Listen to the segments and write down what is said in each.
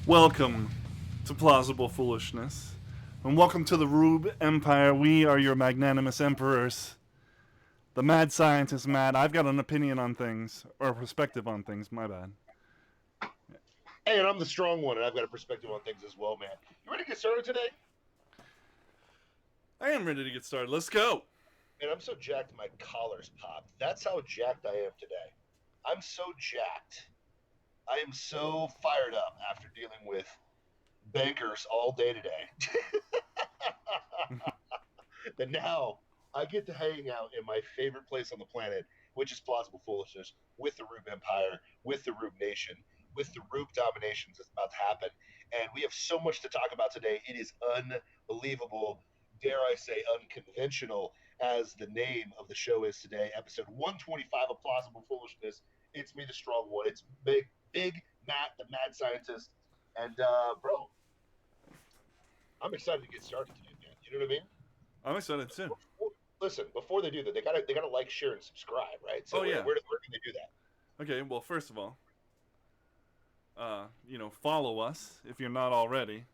Welcome to Plausible Foolishness, and welcome to the Rube Empire. We are your magnanimous emperors. The mad scientist, Matt. I've got an opinion on things, or a perspective on things, my bad. Hey, and I'm the strong one, and I've got a perspective on things as well, man. You ready to get started today? I am ready to get started. Let's go. And I'm so jacked my collar's popped. That's how jacked I am today. I'm so jacked. I am so fired up after dealing with bankers all day today. That now I get to hang out in my favorite place on the planet, which is Plausible Foolishness, with the Rube Empire, with the Rube Nation, with the Rube dominations that's about to happen. And we have so much to talk about today. It is unbelievable, dare I say, unconventional, as the name of the show is today. Episode 125 of Plausible Foolishness. It's me, the strong one. It's big Matt, the mad scientist. And, bro, I'm excited to get started today, man. You know what I mean? I'm excited too. Listen, before they do that, they gotta like, share, and subscribe, right? So yeah. Where can they do that? Okay, well, first of all, follow us if you're not already.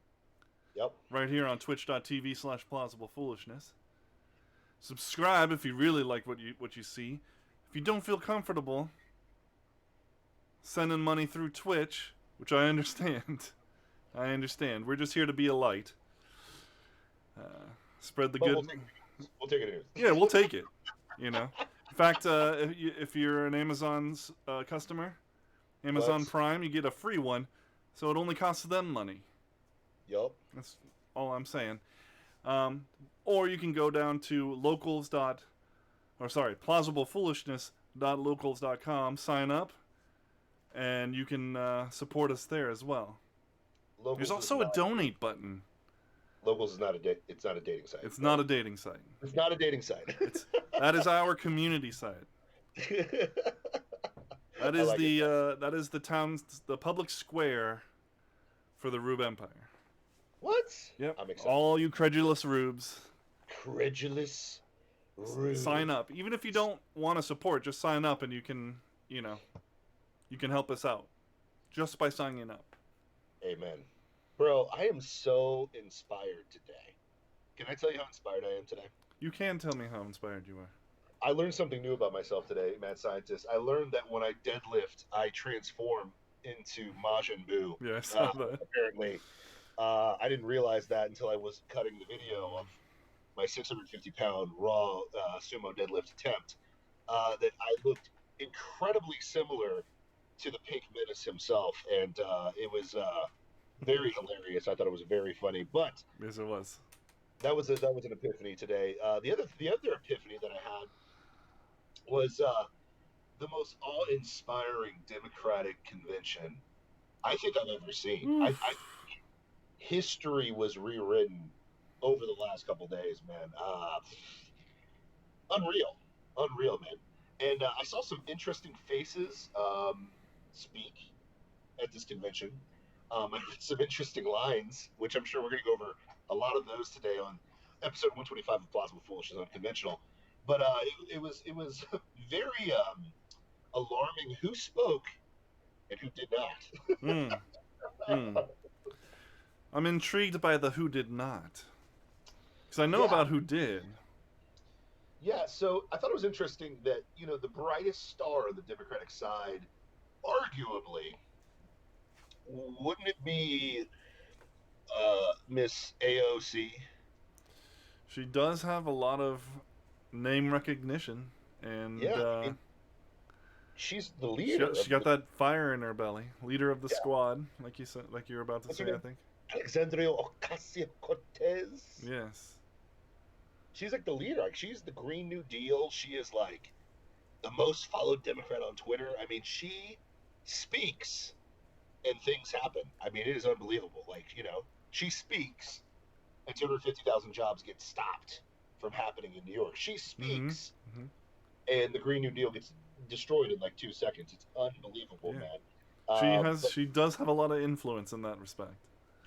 Yep. Right here on twitch.tv/plausiblepoolishness. Subscribe if you really like what you see. If you don't feel comfortable sending money through Twitch, which I understand. We're just here to be a light. Spread the good. We'll take it. Yeah, we'll take it. In fact, if you're an Amazon's customer, Amazon Prime, you get a free one, so it only costs them money. Yup. That's all I'm saying. Or you can go down to plausiblefoolishness.locals.com, sign up, and you can support us there as well. Locals. There's also a donate button. Locals is not it's not a dating site. It's not a dating site. It's not a dating site. That is our community site. That is that is the public square for the Rube Empire. What? Yep. I'm excited. All you credulous Rubes. Credulous Rubes. Sign up. Even if you don't want to support, just sign up and you can help us out just by signing up. Amen. Bro, I am so inspired today. Can I tell you how inspired I am today? You can tell me how inspired you are. I learned something new about myself today, mad scientist. I learned that when I deadlift, I transform into Majin Buu. Yeah, I saw that. Apparently. I didn't realize that until I was cutting the video of my 650-pound raw sumo deadlift attempt, that I looked incredibly similar to the Pink Menace himself, and it was very hilarious. I thought it was very funny, but yes, it was. That was an epiphany today. The other epiphany that I had was the most awe-inspiring Democratic convention I think I've ever seen. I history was rewritten over the last couple days, man. Unreal, man. And I saw some interesting faces speak at this convention. I heard some interesting lines, which I'm sure we're going to go over a lot of those today on episode 125 of Plausible Foolishness Unconventional. But it was very alarming who spoke and who did not. I'm intrigued by the who did not, because I know about who did. Yeah, so I thought it was interesting that, the brightest star on the Democratic side, arguably, wouldn't it be Miss AOC? She does have a lot of name recognition, and she's the leader. She got that fire in her belly. Leader of the squad, like you said, like you were about to say, I think. Alexandria Ocasio-Cortez. Yes. She's like the leader. Like she's the Green New Deal. She is like the most followed Democrat on Twitter. I mean, she speaks and things happen. I mean, it is unbelievable. Like, she speaks and 250,000 jobs get stopped from happening in New York. She Mm-hmm. speaks Mm-hmm. and the Green New Deal gets destroyed in like 2 seconds. It's unbelievable, Yeah. man. She has. But She does have a lot of influence in that respect.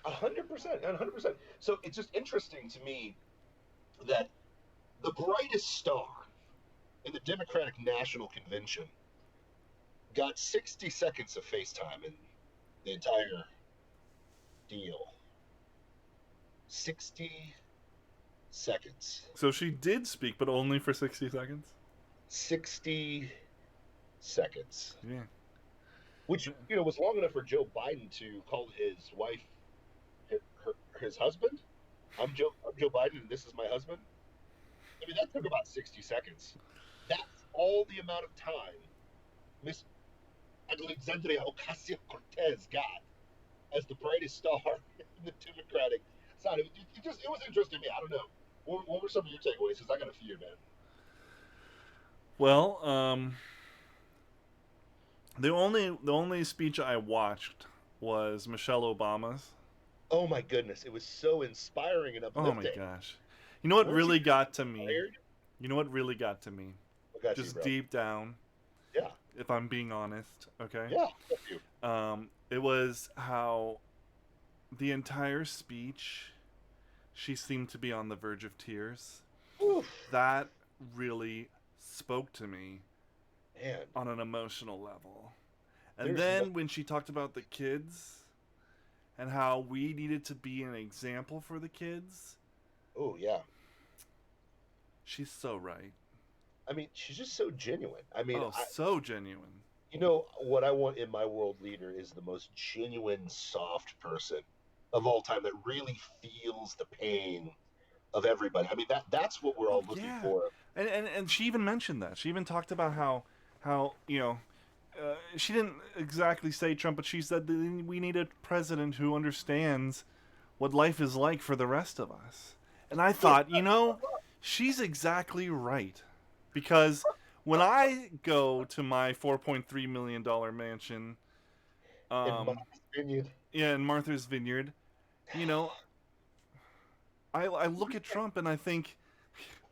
100%, 100%. So it's just interesting to me that the brightest star in the Democratic National Convention got 60 seconds of FaceTime in the entire deal. 60 seconds. So she did speak, but only for 60 seconds. 60 seconds. Yeah. Which, was long enough for Joe Biden to call his wife his husband. I'm Joe Biden and this is my husband. I mean, that took about 60 seconds. That's all the amount of time Miss Alexandria Ocasio Cortez got as the brightest star in the Democratic side. It was interesting to me. I don't know. What were some of your takeaways? Because I got a few, man. Well, the only speech I watched was Michelle Obama's. Oh my goodness, it was so inspiring and Oh my uplifting. gosh. You know what Weren't you really got to me? inspired? You know what really got to me? I got you, Just bro. deep down, Yeah, if I'm being honest, okay? yeah, got you. It was how the entire speech, she seemed to be on the verge of tears. Oof, That really spoke to me man, on an emotional level. And there's no. then when she talked about the kids and how we needed to be an example for the kids, Oh yeah. she's so right. I mean, she's just so genuine. I mean, Oh, so genuine. what I want in my world leader is the most genuine, soft person of all time that really feels the pain of everybody. I mean, that's what we're Oh all looking yeah, for. and she even mentioned that. She even talked about how she didn't exactly say Trump, but she said that we need a president who understands what life is like for the rest of us. And I thought, she's exactly right, because when I go to my $4.3 million mansion, In my um, opinion, yeah, in Martha's Vineyard, you know, I look at Trump and I think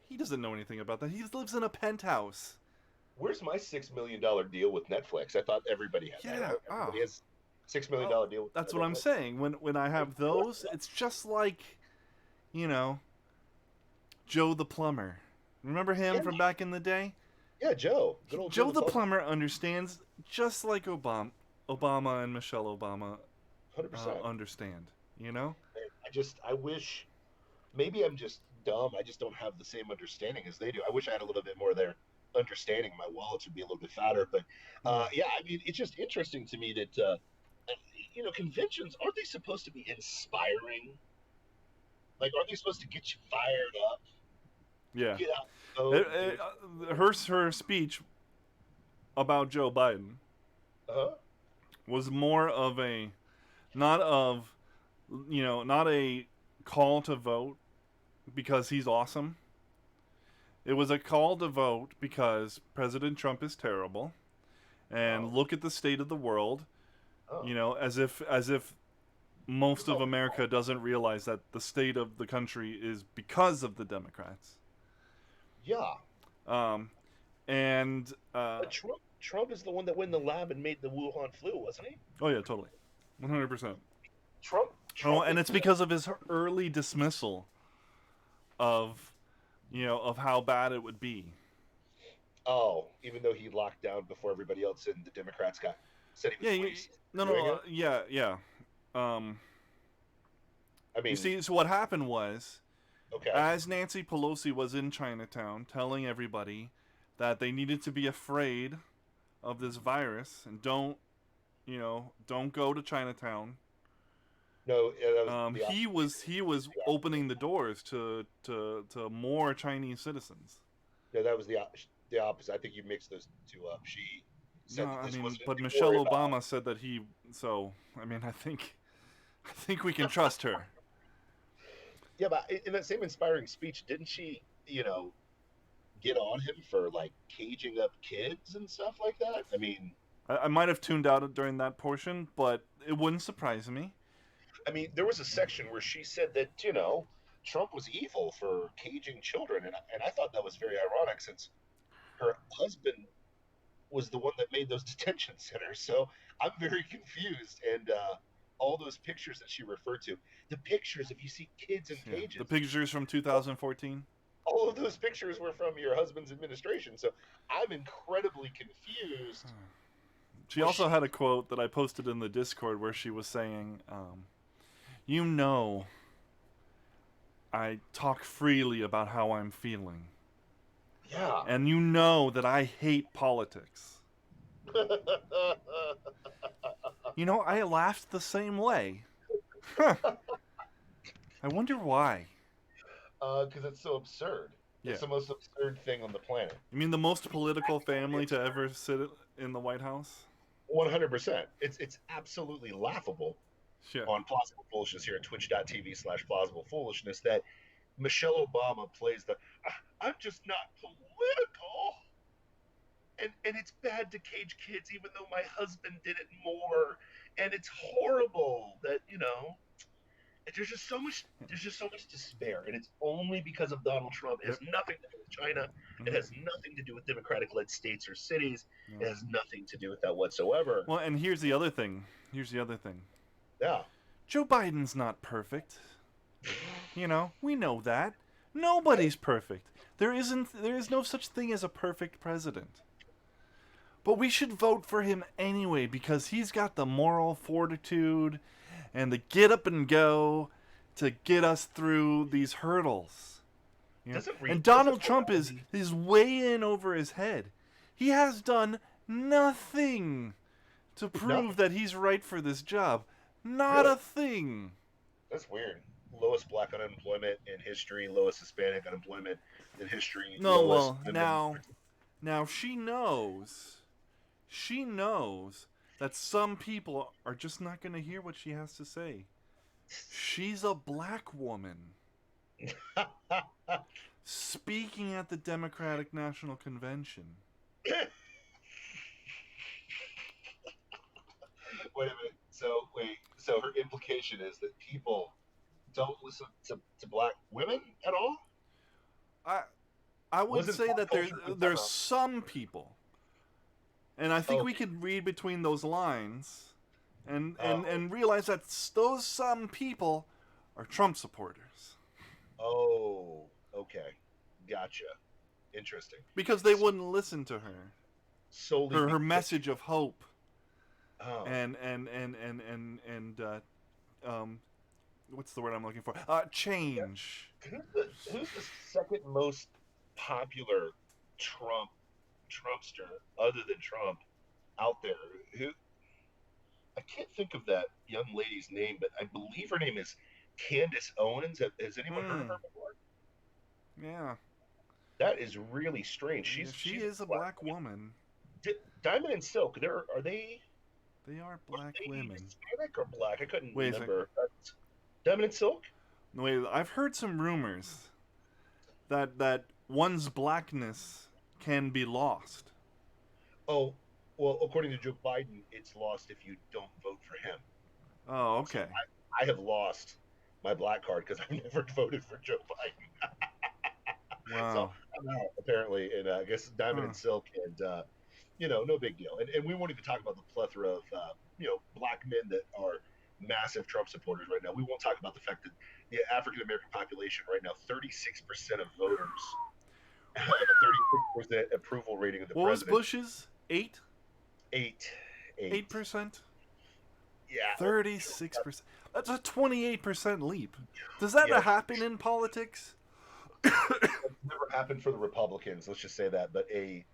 he doesn't know anything about that. He lives in a penthouse. where's my $6 million deal with Netflix? I thought everybody had that. Yeah. Everybody has Oh, $6 million deal that's with what I'm Netflix. saying. When I have those, it's just like, you know, Joe the plumber. Remember him Yeah, from back in the day? yeah, Joe, good old Joe Joe the the plumber, plumber understands just like Obama and Michelle Obama 100%. understand. You know? I wish maybe I'm just dumb. I just don't have the same understanding as they do. I wish I had a little bit more of their understanding. My wallets would be a little bit fatter. But Yeah. yeah, I mean, it's just interesting to me that conventions aren't they supposed to be inspiring? Like, aren't they supposed to get you fired up, Yeah. get out the vote, and do Her speech about Joe Biden huh? was more of a not of not a call to vote because he's awesome. It was a call to vote because President Trump is terrible, and Oh, look at the state of the world. oh, As if most of America doesn't realize that the state of the country is because of the Democrats. yeah. Um, and But Trump is the one that went in the lab and made the Wuhan flu, wasn't he? oh yeah, totally, 100%. Oh, Trump and is it's because of his early dismissal of of how bad it would be. Oh, even though he locked down before everybody else and the Democrats got said he Yeah, was racist no, for doing no, it. yeah, yeah. Um, I you mean, see, so what happened was, okay. as Nancy Pelosi was in Chinatown telling everybody that they needed to be afraid of this virus and don't go to Chinatown. No, that was the He was opening the doors to more Chinese citizens. no, that was the opposite. I think you mixed those two up. She No, said that I this mean, wasn't but anything to Michelle worry about. Obama said that he. So I mean, I think I think we can trust her. Yeah, but in that same inspiring speech, didn't she, get on him for like caging up kids and stuff like that? I mean, I might have tuned out during that portion, but it wouldn't surprise me. there was a section where she said that Trump was evil for caging children, and I thought that was very ironic since her husband was the one that made those detention centers. So I'm very confused. And all those pictures that she referred to, the pictures, if you see kids in Yeah, the cages, pictures from 2014. all of those pictures were from your husband's administration. So I'm incredibly confused. She Was also she? had a quote that I posted in the Discord where she was saying, "You know, I talk freely about how I'm feeling, Yeah. and you know that I hate politics." You know, I laughed the same way. Huh. I wonder why. Because it's so absurd. Yeah. It's the most absurd thing on the planet. You mean the most political family to ever sit in the White House? 100%. It's absolutely laughable Yeah. on Plausible Foolishness here at twitch.tv/Plausible Foolishness that Michelle Obama plays the I'm just not political. And it's bad to cage kids even though my husband did it more. And it's horrible that, there's just so much despair. And it's only because of Donald Trump. It has Yep. nothing to do with China. It Mhm. has nothing to do with Democratic led states or cities. It No. has nothing to do with that whatsoever. Well, and here's the other thing. Here's the other thing. Yeah. Joe Biden's not perfect. You know, we know that. Nobody's perfect. There is no such thing as a perfect president. But we should vote for him anyway because he's got the moral fortitude and the get up and go to get us through these hurdles. You know? And Donald Trump is way in over his head. He has done nothing to prove that he's right for this job. Not a thing. That's weird. Lowest black unemployment in history, lowest Hispanic unemployment in history. No, lowest well, now she knows that some people are just not going to hear what she has to say. She's a black woman speaking at the Democratic National Convention. Wait a minute. So her implication is that people don't listen to black women at all? I I would Wasn't say pop that culture there's some people, and I think we could read between those lines, and realize that those some people are Trump supporters Oh, okay. Gotcha. Interesting. because they wouldn't listen to her. Solely Her because, message of hope oh, and what's the word I'm looking for? Change. who's the second most popular Trumpster other than Trump out there? Who I can't think of that young lady's name, but I believe her name is Candace Owens. Has anyone heard of her before? Yeah. That is really strange. Yeah, she She's is a black woman. Diamond and Silk. Are they They are black women. Hispanic or black? I couldn't Wait a remember. Diamond and Silk. Wait, I've heard some rumors that one's blackness can be lost. Oh, well, according to Joe Biden, it's lost if you don't vote for him. Oh, okay. So I have lost my black card because I've never voted for Joe Biden. Wow. So I'm out, apparently, and I guess Diamond and Silk, and no big deal. And we won't even talk about the plethora of black men that are massive Trump supporters right now. We won't talk about the fact that the African American population right now, 36% of voters have a 36% approval rating of the what president. was Bush's? 8%? 8%. Yeah. 36%. That's a 28% leap. Does that happen in politics? It's never happened for the Republicans. Let's just say that. But it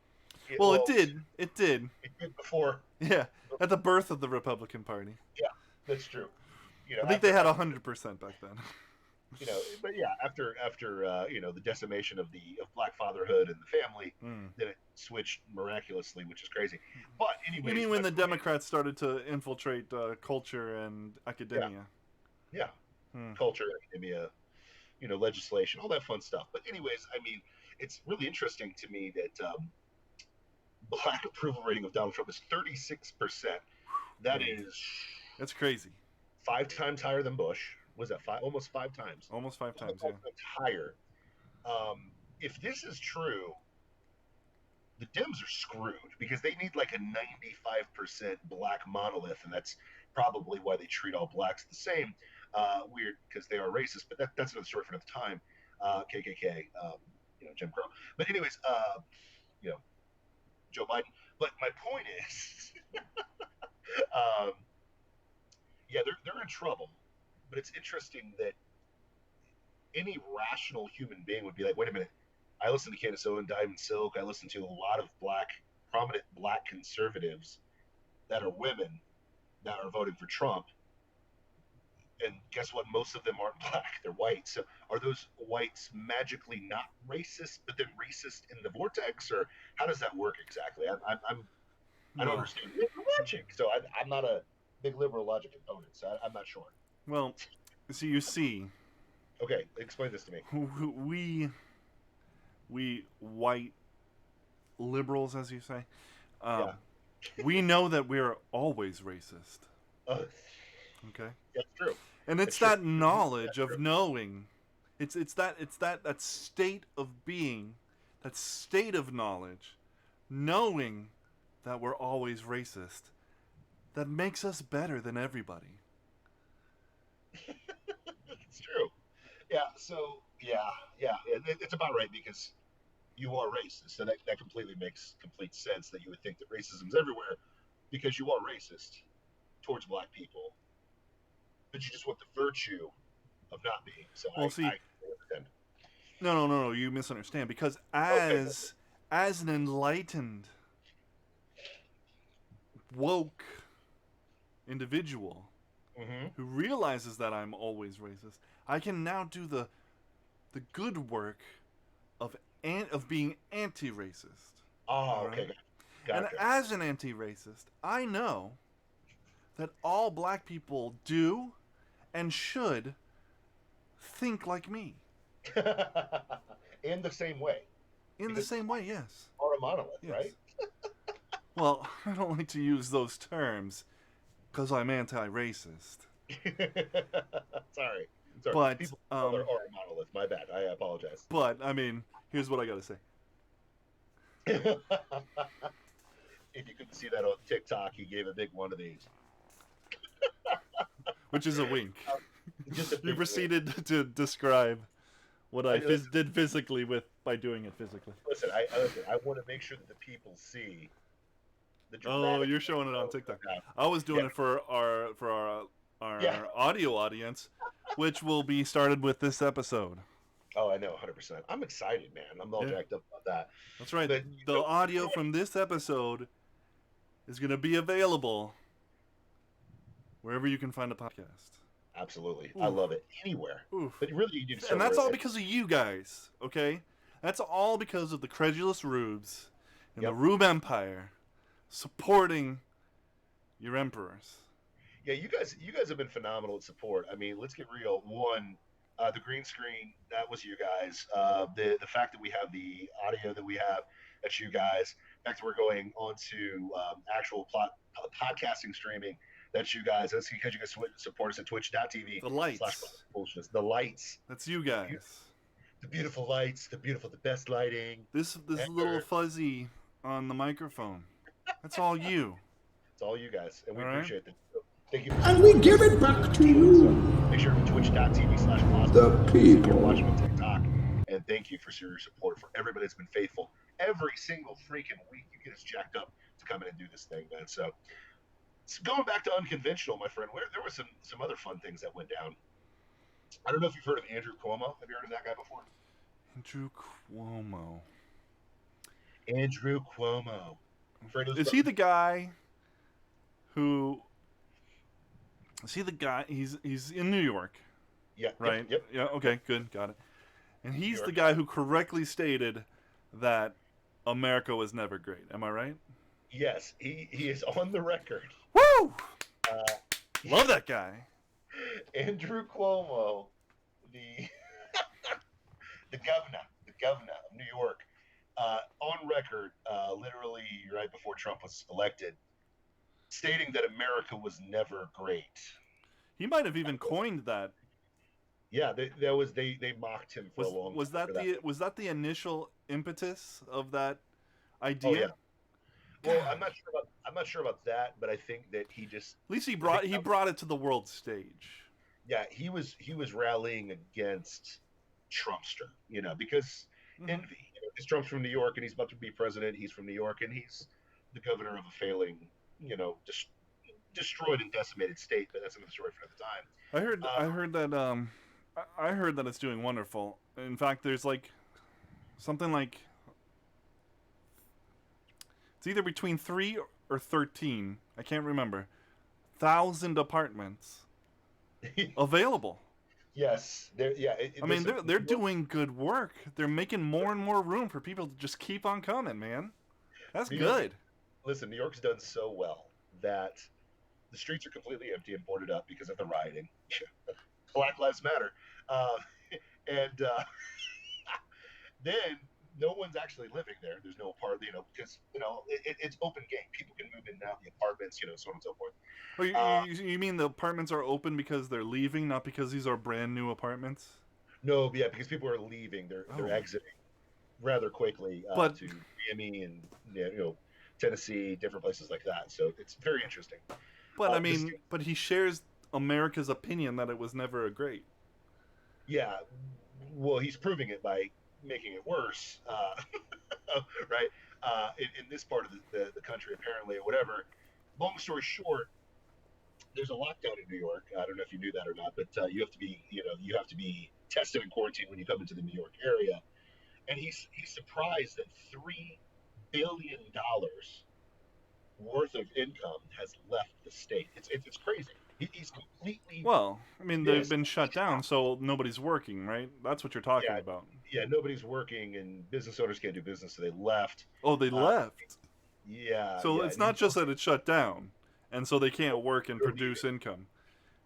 did. It did. It did before. Yeah, at the birth of the Republican Party. Yeah, that's true. I think they had 100% back then. But yeah, after the decimation of black fatherhood and the family, then it switched miraculously, which is crazy. But anyway, you mean when the Democrats started to infiltrate culture and academia? Yeah, Hmm. culture, academia, legislation, all that fun stuff. But anyways, I mean, it's really interesting to me that black approval rating of Donald Trump is 36%. That Man, is that's crazy. 5 times higher than Bush. Was that five? Almost 5 times. Almost 5 times, yeah. Almost 5 times higher. If this is true, the Dems are screwed because they need like a 95% black monolith, and that's probably why they treat all blacks the same. Weird because they are racist, but that's another story for another time. KKK, Jim Crow. But anyways, you know, Joe Biden. But my point is, um, yeah, they're in trouble. But it's interesting that any rational human being would be like, wait a minute, I listen to Candace Owen, Diamond Silk. I listen to a lot of prominent black conservatives that are women that are voting for Trump. And guess what? Most of them aren't black; they're white. So are those whites magically not racist, but then racist in the vortex, or how does that work exactly? I don't Well, understand logic. So I'm not a big liberal logic opponent, so I'm not sure. well, so you see, Okay, explain this to me. we white liberals, as you say, um, Yeah, we know that we're always racist. uh, Okay, that's true. and That's it's true. that That's knowledge true. of knowing, it's that state of being, that state of knowledge, knowing that we're always racist, that makes us better than everybody. It's true. Yeah. So yeah, it's about right because you are racist, so that completely makes complete sense that you would think that racism is everywhere because you are racist towards black people, but you just want the virtue of not being. So Well, I see, understand. no, you misunderstand because Okay. as an enlightened, woke individual Mm-hmm. who realizes that I'm always racist, I can now do the good work of being anti-racist. All Oh, right, okay. and Gotcha. as an anti-racist, I know that all black people do and should think like me In the same way, in the because same way. Yes, are a monolith, right? yes. Well, I don't like to use those terms because I'm anti-racist. Sorry, sorry. But People are a monolith. My bad. I apologize. I mean, here's what I gotta say. If you couldn't see that on TikTok, he gave a big one of these. Which is a wink. Just a You big win. proceeded to describe what I Listen, did physically by doing it physically. listen. I want to make sure that the people see the Oh, dramatic. you're showing it on TikTok. Yeah, I was yeah, doing it for yeah. our audio audience, which will be started with this episode. Oh, I know, 100%. I'm excited, man. I'm all Yeah, jacked up about that. that's right. But The audio from this episode is going to be available wherever you can find a podcast. absolutely, I Oof, love it anywhere. oof. But really, you need to And start that's where. all because of you guys, okay? That's all because of the credulous rubes and the Yep. Rube Empire supporting your emperors. Yeah, you guys have been phenomenal at support. I mean, let's get real. One, the green screen, that was you guys. The fact that we have the audio that we have, that's you guys. The fact that we're going on to actual podcasting streaming, that's you guys. That's because you guys support us at twitch.tv The slash lights, foolishness. The lights, that's you the, be- guys. the beautiful lights, the best lighting This little ever. fuzzy on the microphone, that's all you. It's all you guys, and we All right? appreciate that. So, thank you for And we supporting give us. it back to you, Make sure to twitch.tv slash the plausible if you're people. watching on TikTok. And thank you for your support for everybody that's been faithful. Every single freaking week, you get us jacked up to come in and do this thing, man. So going back to Unconventional, my friend, there were some other fun things that went down. I don't know if you've heard of Andrew Cuomo. Have you heard of that guy before? Andrew Cuomo. Andrew Cuomo. Fredo's Is he brother. the guy who? Is he the guy? He's in New York, Yeah, right? yep. Yeah. Okay. Good. Got it. And New he's the York. guy who correctly stated that America was never great. Am I right? Yes, he is on the record. Woo! Uh, Love that guy. Andrew Cuomo, the the governor of New York, on record, literally right before Trump was elected, stating that America was never great. He might have even coined that. Yeah, that was they mocked him for a Was long was time for that that. the initial impetus of that Oh yeah. idea? Well, God. I'm not sure about that, but I think that he just At least I think he brought it to the world stage. yeah, he was rallying against Trumpster, because Mm-hmm. envy. Because Trump's from New York and he's about to be president. He's from New York and he's the governor of a failing, destroyed and decimated state. But that's another story for another time. I heard that I heard that it's doing wonderful. In fact, there's like something like it's either between 3 or 13, I can't remember, thousand apartments available. Yes, there. Yeah, I mean, listen, they're doing good work. They're making more and more room for people to just keep on coming, man. That's New York. good. Listen, New York's done so well that the streets are completely empty and boarded up because of the rioting. Black Lives Matter, uh, and then no one's actually living there. There's no apartment, because it's open game. People can move in and out the apartments, so on and so forth. Oh, Uh, you mean the apartments are open because they're leaving, not because these are brand new apartments? no, yeah, because people are leaving. They're Oh, exiting rather quickly but to Miami and Tennessee, different places like that. So it's very interesting. I This, mean, but he shares America's opinion that it was never a great. yeah, well, he's proving it by making it worse, right? In this part of the country, apparently, or whatever. Long story short, there's a lockdown in New York. I don't know if you knew that or not, but you have to be tested and quarantined when you come into the New York area. And he's surprised that $3 billion worth of income has left the state. It's crazy. He's completely Well, I mean, they've pissed. been shut down, so nobody's working, right? That's what you're talking Yeah, about. yeah. Nobody's working, and business owners can't do business, so they left. Oh, they Uh, left. yeah, So yeah. it's New not just York, that it's shut down, and so they can't work and they're produce leaving. income.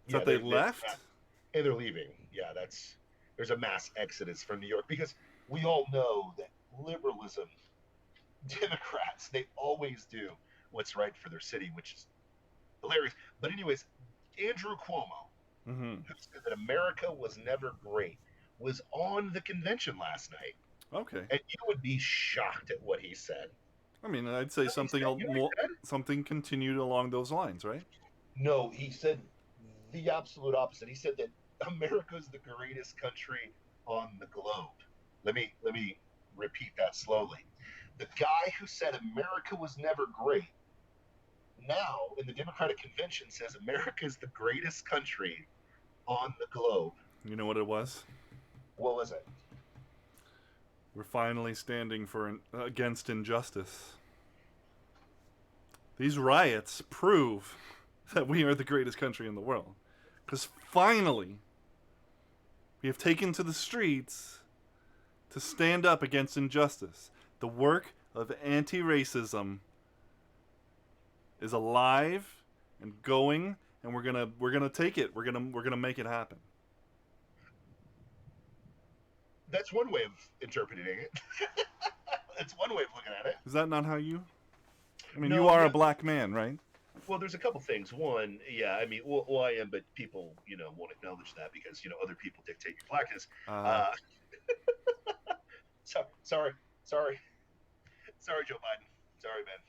It's Yeah, that they left. and they're leaving. Yeah, there's a mass exodus from New York because we all know that liberalism, Democrats, they always do what's right for their city, which is hilarious. But anyways, Andrew Cuomo, Mm-hmm. who said that America was never great, was on the convention last night, Okay. and you would be shocked at what he said. I mean, I'd say You know what he said? something continued along those lines, right? No, he said the absolute opposite. He said that America is the greatest country on the globe. Let me repeat that slowly. The guy who said America was never great now in the Democratic convention says America is the greatest country on the globe. You know what it was? What was it? We're finally standing for against injustice. These riots prove that we are the greatest country in the world. Because finally, we have taken to the streets to stand up against injustice. The work of anti racism is alive and going, and we're gonna take it. We're gonna make it happen. That's one way of interpreting it. That's one way of looking at it. Is that not how you? I mean, you No, are yeah. a black man, right? Well, there's a couple things. One, yeah, I mean, well, I am, but people, won't acknowledge that because other people dictate your blackness. Uh, Uh, so, sorry, sorry, Joe Biden. Sorry, man.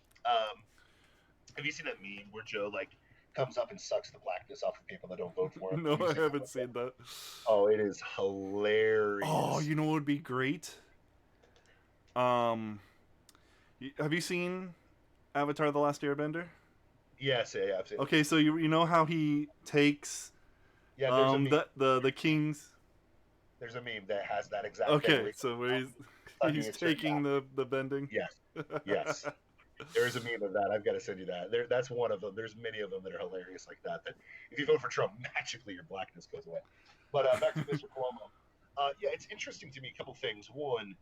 Have you seen that meme where Joe comes up and sucks the blackness off of people that don't vote for him? no, I haven't seen that. Oh, it is Oh, hilarious. you know what would be great? Um, have you seen Avatar: The Last Airbender? Yes, yeah, I've seen it. Okay, so you know how he takes Yeah, there's a meme. the king's. There's a meme that has that exact thing where Okay, so where tucking he's his shirt taking back. the bending. Yes, yes. There's a meme of that. I've got to send you that. That's one of them. There's many of them that are hilarious like that. That if you vote for Trump, magically your blackness goes away. But back to Mr. Cuomo. Yeah, it's interesting to me. A couple things. One,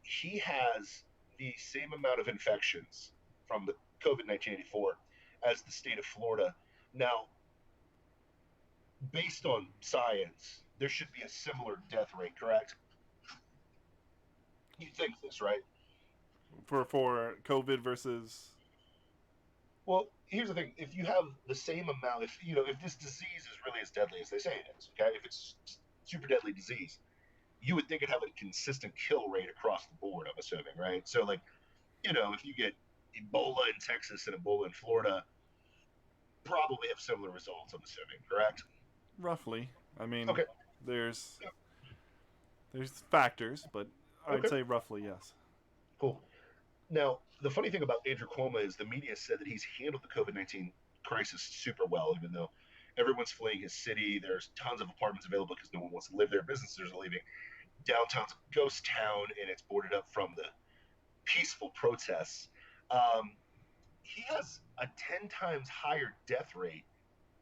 he has the same amount of infections from the COVID 1984 as the state of Florida. Now, based on science, there should be a similar death rate, correct? You think this, right? For COVID versus. Well, here's the thing: if you have the same amount, if this disease is really as deadly as they say it is, okay, if it's super deadly disease, you would think it'd have a consistent kill rate across the board. I'm assuming, right? So, like, if you get Ebola in Texas and Ebola in Florida, probably have similar results. I'm assuming, correct? Roughly. I mean, Okay. there's there's factors, but I'd Okay. say roughly yes. Cool. Now, the funny thing about Andrew Cuomo is the media said that he's handled the COVID-19 crisis super well, even though everyone's fleeing his city. There's tons of apartments available because no one wants to live there. Businesses are leaving. Downtown's a ghost town, and it's boarded up from the peaceful protests. Um, he has a 10 times higher death rate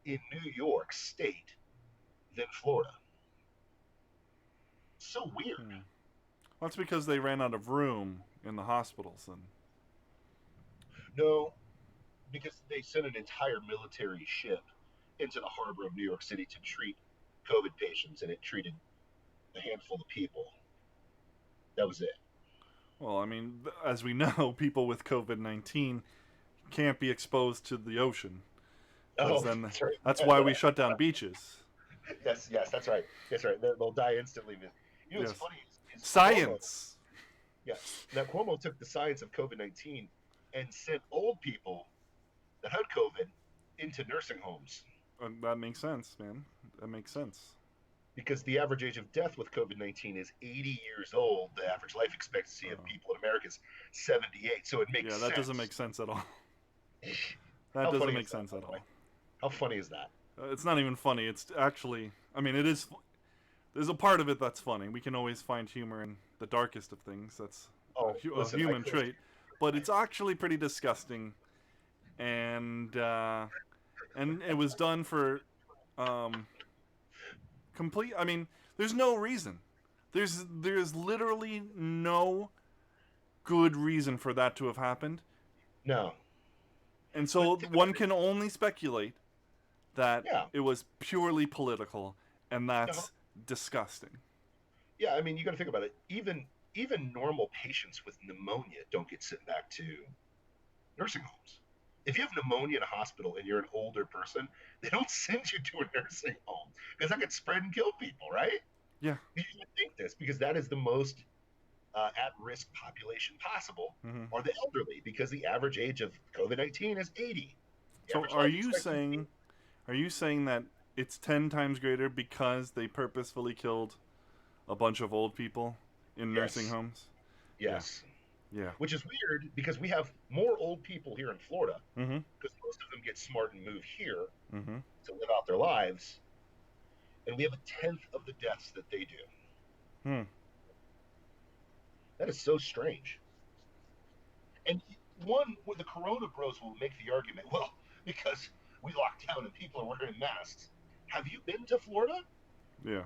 in New York State than Florida. So weird. Hmm. Well, that's because they ran out of room in the hospitals, and No, because they sent an entire military ship into the harbor of New York City to treat COVID patients, and it treated a handful of people. That was it. well, I mean, as we know, people with COVID-19 can't be exposed to the ocean because Oh, then that's right. that's why we shut down beaches. Yes, yes, that's right. That's right. They'll die instantly. What's Yes, funny is Cuomo. science. Yeah. Now Cuomo took the science of COVID-19 and sent old people that had COVID into nursing homes That makes sense, man. That makes sense. because the average age of death with COVID-19 is 80 years old. The average life expectancy of Oh. people in America is 78. So it makes Yeah, that doesn't sense. make sense at all. That How doesn't funny make is that, sense by at the way? all. How funny is that? It's not even funny. It's actually, I mean, it is. There's a part of it that's funny. We can always find humor in the darkest of things. That's Oh, a listen, I human couldn't. trait, but it's actually pretty disgusting. And it was done for um, complete. I mean, there's no reason. There's literally no good reason for that to have happened, No, and but so think one about it. can only speculate that Yeah, it was purely political, and uh-huh. that's disgusting. Yeah. I mean, you got to think about it. Even normal patients with pneumonia don't get sent back to nursing homes. If you have pneumonia in a hospital and you're an older person, they don't send you to a nursing home because that could spread and kill people, right? Yeah. You would think this because that is the most at-risk population possible Hmm. are the elderly because the average age of COVID-19 is 80. The So average life expectancy. are you saying that it's 10 times greater because they purposefully killed a bunch of old people in nursing Yes, homes? Yeah. yes. Yeah. Which is weird because we have more old people here in Florida Mm-hmm. because most of them get smart and move here Mm-hmm. to live out their lives, and we have a tenth of the deaths that they do. Hmm. That is so strange. And one with the Corona Bros will make the argument, well, because we locked down and people are wearing masks. Have you been to Florida? Yeah.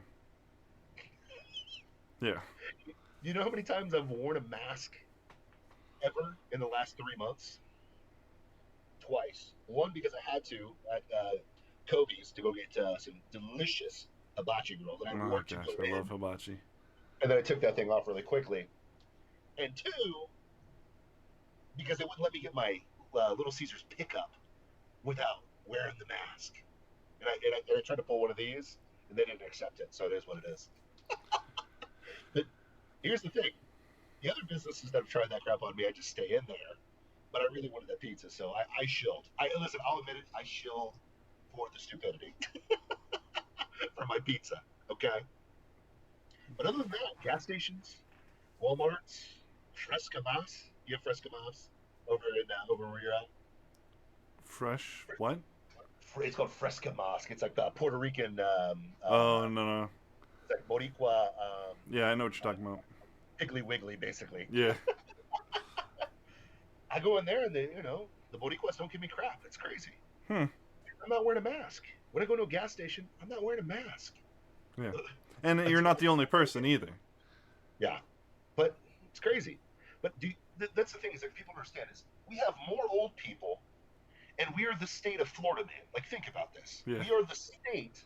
Yeah. Do you know how many times I've worn a mask ever in the last 3 months? Twice. One because I had to at Kobe's to go get some delicious hibachi rolls, and I Oh wore it to gosh, go I love in, hibachi. and then I took that thing off really quickly. And two, because they wouldn't let me get my Little Caesars pickup without wearing the mask. And I tried to pull one of these, and they didn't accept it. So it is what it is. But here's the thing: the other businesses that have tried that crap on me, I just stay in there. But I really wanted that pizza, so I shilled. I listen. I'll admit it. I shilled for the stupidity for my pizza. Okay. But other than that, gas stations, WalMarts, Fresca Mas. You have Fresca Mas over where you're at. Fresh what? It's called Fresca Mosque. It's like the Puerto Rican, Oh no no. it's like Boricua Yeah, I know what you're talking about. Piggly Wiggly, basically. Yeah. I go in there and the Boricuas don't give me crap. It's crazy. Hmm. I'm not wearing a mask. When I go to a gas station, I'm not wearing a mask. Yeah. And you're Until not the only person either. yeah, but it's crazy. But that's the thing is that people understand is we have more old people, and we are the state of Florida, man. Like think about this. Yeah. We are the state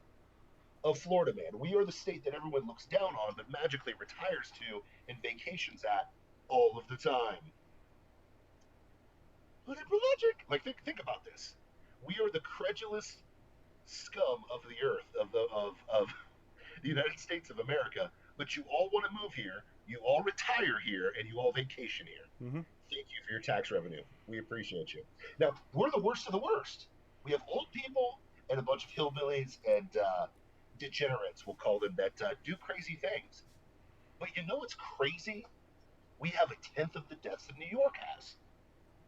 of Florida man. We are the state that everyone looks down on, but magically retires to and vacations at all of the time. Liberal logic. Like think about this. We are the credulous scum of the earth of the United States of America, but you all want to move here, you all retire here, and you all vacation here. Mm-hmm. Thank you for your tax revenue. We appreciate you. Now, we're the worst of the worst. We have old people and a bunch of hillbillies and degenerates, we'll call them, that do crazy things. But you know what's crazy? We have a tenth of the deaths that New York has.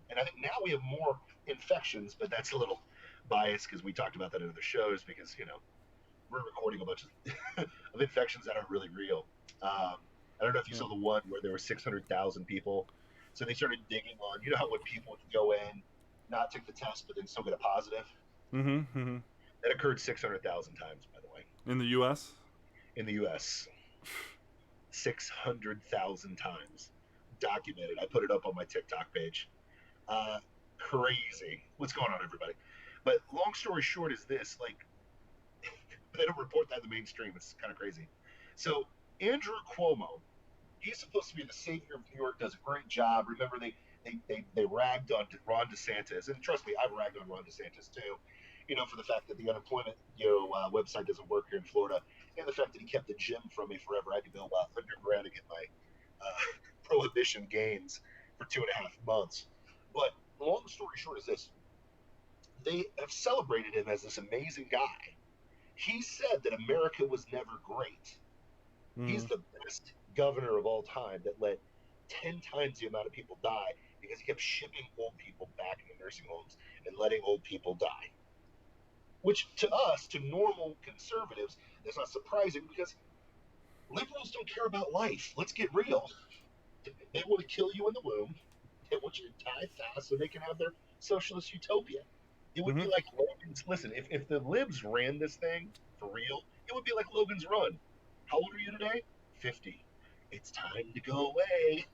And I think now we have more infections, but that's a little biased because we talked about that in other shows because, we're recording a bunch of infections that are really real. I don't know if you Yeah. saw the one where there were 600,000 people. So they started digging on, you know how when people would go in, not take the test, but then still get a positive? Mm-hmm. Mm-hmm. That occurred 600,000 times, by the way, In the U.S. in the US. 600,000 times. Documented. I put it up on my TikTok page. Uh, Crazy. What's going on, everybody? But long story short is this, like, they don't report that in the mainstream. It's kind of crazy. So Andrew Cuomo, he's supposed to be the savior of New York. Does a great job. Remember, they ragged on Ron DeSantis, and trust me, I've ragged on Ron DeSantis too. For the fact that the unemployment website doesn't work here in Florida, and the fact that he kept the gym from me forever. I had to go underground to get my prohibition gains for 2.5 months. But long story short is this: they have celebrated him as this amazing guy. He said that America was never great. Mm-hmm. He's the best governor of all time that let 10 times the amount of people die because he kept shipping old people back into nursing homes and letting old people die. Which to us, to normal conservatives, is not surprising because liberals don't care about life. Let's get real. They want to kill you in the womb. They want you to die fast so they can have their socialist utopia. It would Mm-hmm. be like Logan's. Listen, if the libs ran this thing for real, it would be like Logan's Run. How old are you today? 50. It's time to go away.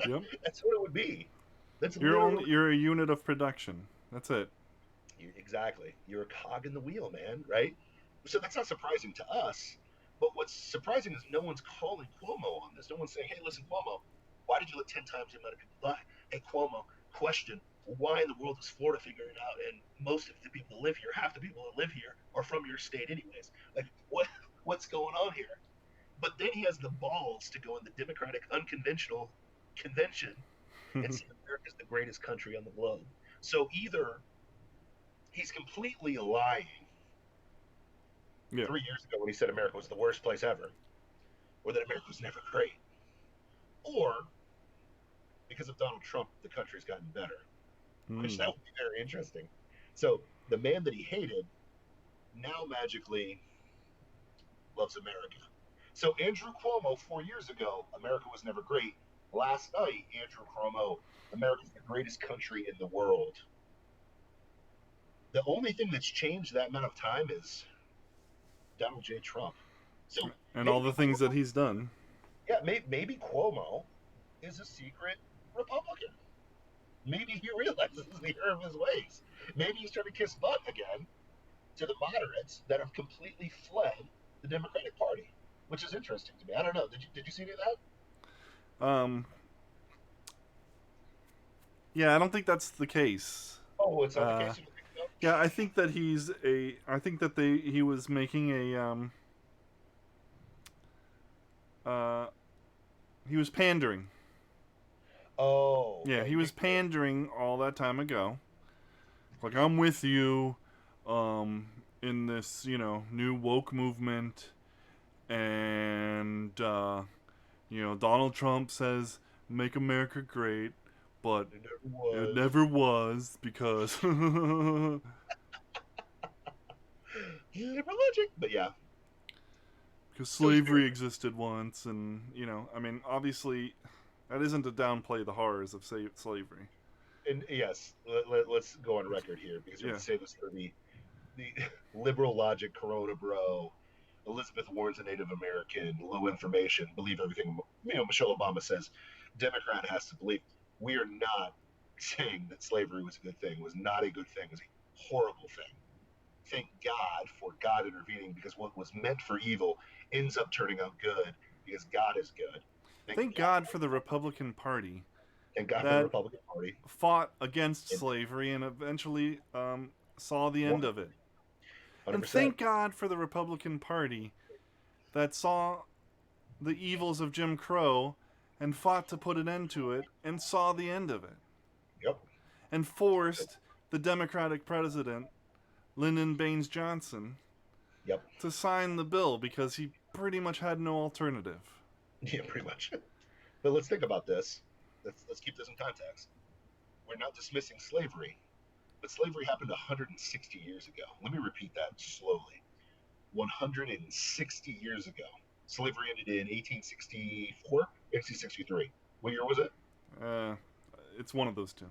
Yep. That's what it would be. That's You're literally only you're a unit of production. That's it. exactly. You're a cog in the wheel, man, right? So that's not surprising to us. But what's surprising is no one's calling Cuomo on this. No one's saying, hey, listen, Cuomo, why did you let 10 times the amount of people die? Hey, Cuomo, question, why in the world is Florida figuring it out? And most of the people that live here, half the people that live here, are from your state anyways. Like, what's going on here? But then he has the balls to go in the Democratic Unconventional convention and say America's the greatest country on the globe. So either he's completely lying Yeah. 3 years ago when he said America was the worst place ever, or that America was never great, or because of Donald Trump, the country's gotten better, which that Mm. would be very interesting. So the man that he hated now magically loves America. So Andrew Cuomo 4 years ago, America was never great. Last night, Andrew Cuomo, America's the greatest country in the world. The only thing that's changed that amount of time is Donald J. Trump. So And all maybe the things that Cuomo, he's done. yeah, maybe Cuomo is a secret Republican. Maybe he realizes the error of his ways. Maybe he's trying to kiss butt again to the moderates that have completely fled the Democratic Party, which is interesting to me. I don't know. Did you see any of that? Um. Yeah, I don't think that's the case. Oh, it's not the Uh. case. You don't think so? Yeah, I think that he's a. I think that he was making a. Uh. He was pandering. Oh, Yeah, okay. he was pandering all that time ago. Like, I'm with you, in this, new woke movement, and Donald Trump says make America great, but It never it was. never was because Liberal logic. But yeah, because so he's very, slavery existed once, and I mean, obviously, that isn't to downplay the horrors of slavery. and yes, us go on record here because we're Yeah. going to say this for the liberal logic Corona bro. Elizabeth Warren's a Native American, low information, believe everything Michelle Obama says. Democrat has to believe. We are not saying that slavery was a good thing. It was not a good thing. It was a horrible thing. thank God for God intervening, because what was meant for evil ends up turning out good because God is good. Thank Thank God God. for the Republican Party Thank God for the that Republican Party. fought against And slavery and eventually saw the end one, of it. And 100%. thank God for the Republican Party that saw the evils of Jim Crow and fought to put an end to it and saw the end of it Yep. and forced the Democratic president, Lyndon Baines Johnson, Yep. to sign the bill because he pretty much had no alternative. Yeah, pretty much. But let's think about this. Let's keep this in context. We're not dismissing slavery, but slavery happened 160 years ago. Let me repeat that slowly. 160 years ago. Slavery ended in 1864, 1863. What year was it? Uh, it's one of those two.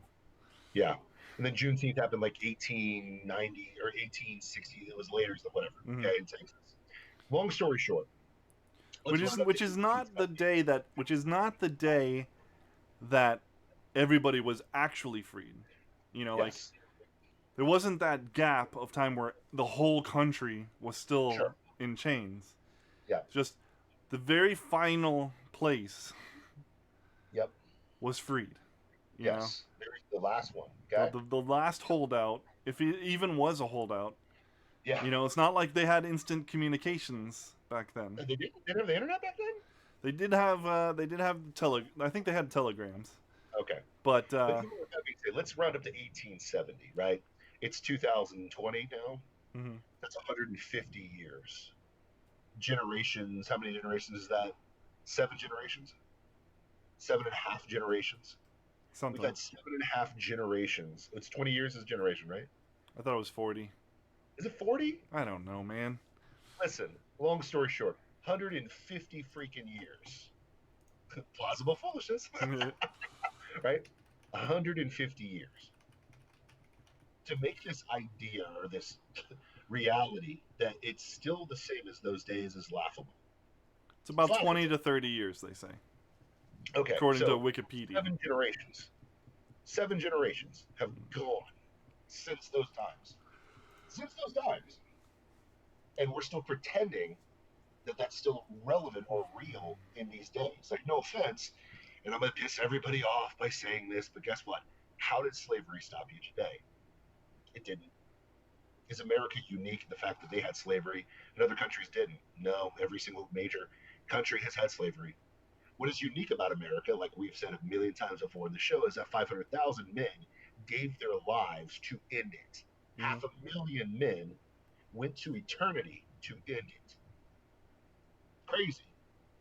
Yeah. And then Juneteenth happened like 1890 or 1860. It was later, so whatever. Mm-hmm. Okay, in Texas. Long story short, let's round up to Which is not the 1870. day that that everybody was actually freed. You know, like Yes. there wasn't that gap of time where the whole country was still Sure. in chains. Yeah. Just the very final place Yep. was freed. You know, Yes. There's the last one. Okay. the last holdout, if it even was a holdout, Yeah. you know, it's not like they had instant communications back then. They didn't have the internet back then? They did have I think they had telegrams, Okay. but But even with that being said, let's round up to 1870, right? It's 2020 now. mm-hmm. That's 150 years. Generations. How many generations is that? Seven generations? Seven and a half generations. We've Something. had seven and a half generations. It's 20 years as a generation, right? I thought it was 40. Is it 40? I don't know, man. Listen, long story short, 150 freaking years. Plausible foolishness, right? 150 years. To make this idea or this reality that it's still the same as those days is laughable. It's about It's 20 laughable. to 30 years, they say, Okay, according to so Wikipedia. seven generations have gone since those times. Since those times. And we're still pretending that that's still relevant or real in these days. Like, no offense, and I'm going to piss everybody off by saying this, but guess what? How did slavery stop you today? It didn't. Is America unique in the fact that they had slavery and other countries didn't? No, every single major country has had slavery. What is unique about America, like we've said a million times before in the show, is that 500,000 men gave their lives to end it. Mm-hmm. 500,000 men went to eternity to end it. Crazy.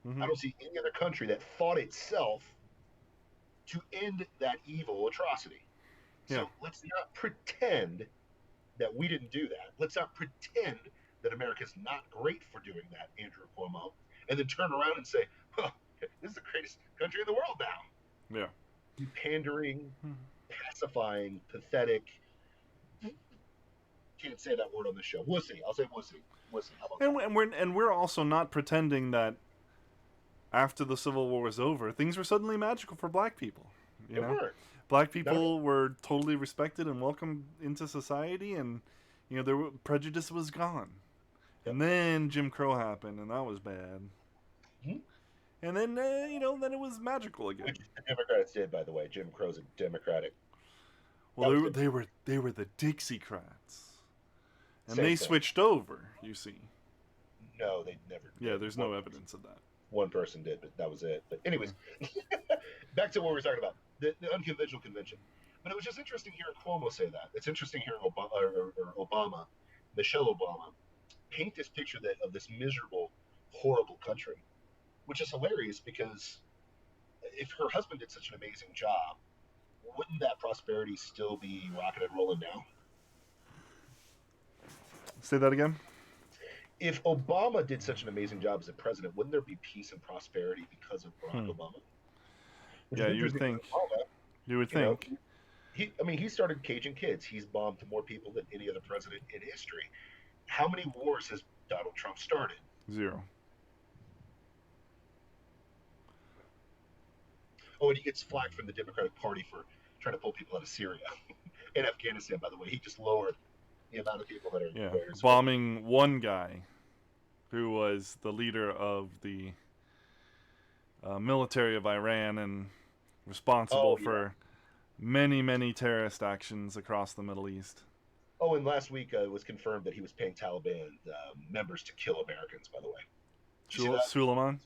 I Mm-hmm. don't see any other country that fought itself to end that evil atrocity. Yeah. So let's not pretend that we didn't do that. Let's not pretend that America's not great for doing that, Andrew Cuomo, and then turn around and say, huh, this is the greatest country in the world now. Yeah. You pandering, pacifying, pathetic. Can't say that word on the show. Wussy. I'll say wussy. Wussy. How about that? And we're also not pretending that after the Civil War was over, things were suddenly magical for black people. You It know, weren't. black Not at all. people were totally respected and welcomed into society, and you know, prejudice was gone. Yep. And then Jim Crow happened, and that was bad. Hmm? And then you know, then it was magical again. Which the Democrats did, by the way. Jim Crow's a Democratic. Well, That was they were the Dixiecrats, and same they thing. switched over. You see, No, they never yeah, did. there's no evidence of that. One person did, but that was it. But anyways, back to what we were talking about, the unconventional convention. But it was just interesting hearing Cuomo say that. It's interesting hearing Obama, Michelle Obama, paint this picture of this miserable, horrible country, which is hilarious because if her husband did such an amazing job, wouldn't that prosperity still be rocking and rolling now? Say that again. If Obama did such an amazing job as a president, wouldn't there be peace and prosperity because of Barack Hmm. Obama? Which Yeah, is you would interesting think. because Obama, You would you know, think. he started caging kids. He's bombed more people than any other president in history. How many wars has Donald Trump started? 0. Oh, and he gets flack from the Democratic Party for trying to pull people out of Syria and Afghanistan. By the way, he just lowered, the amount of people that are Yeah, there. bombing one guy who was the leader of the military of Iran and responsible Oh yeah. for many, many terrorist actions across the Middle East. Oh, and last week it was confirmed that he was paying Taliban members to kill Americans. By the way, did you see that? Suleiman?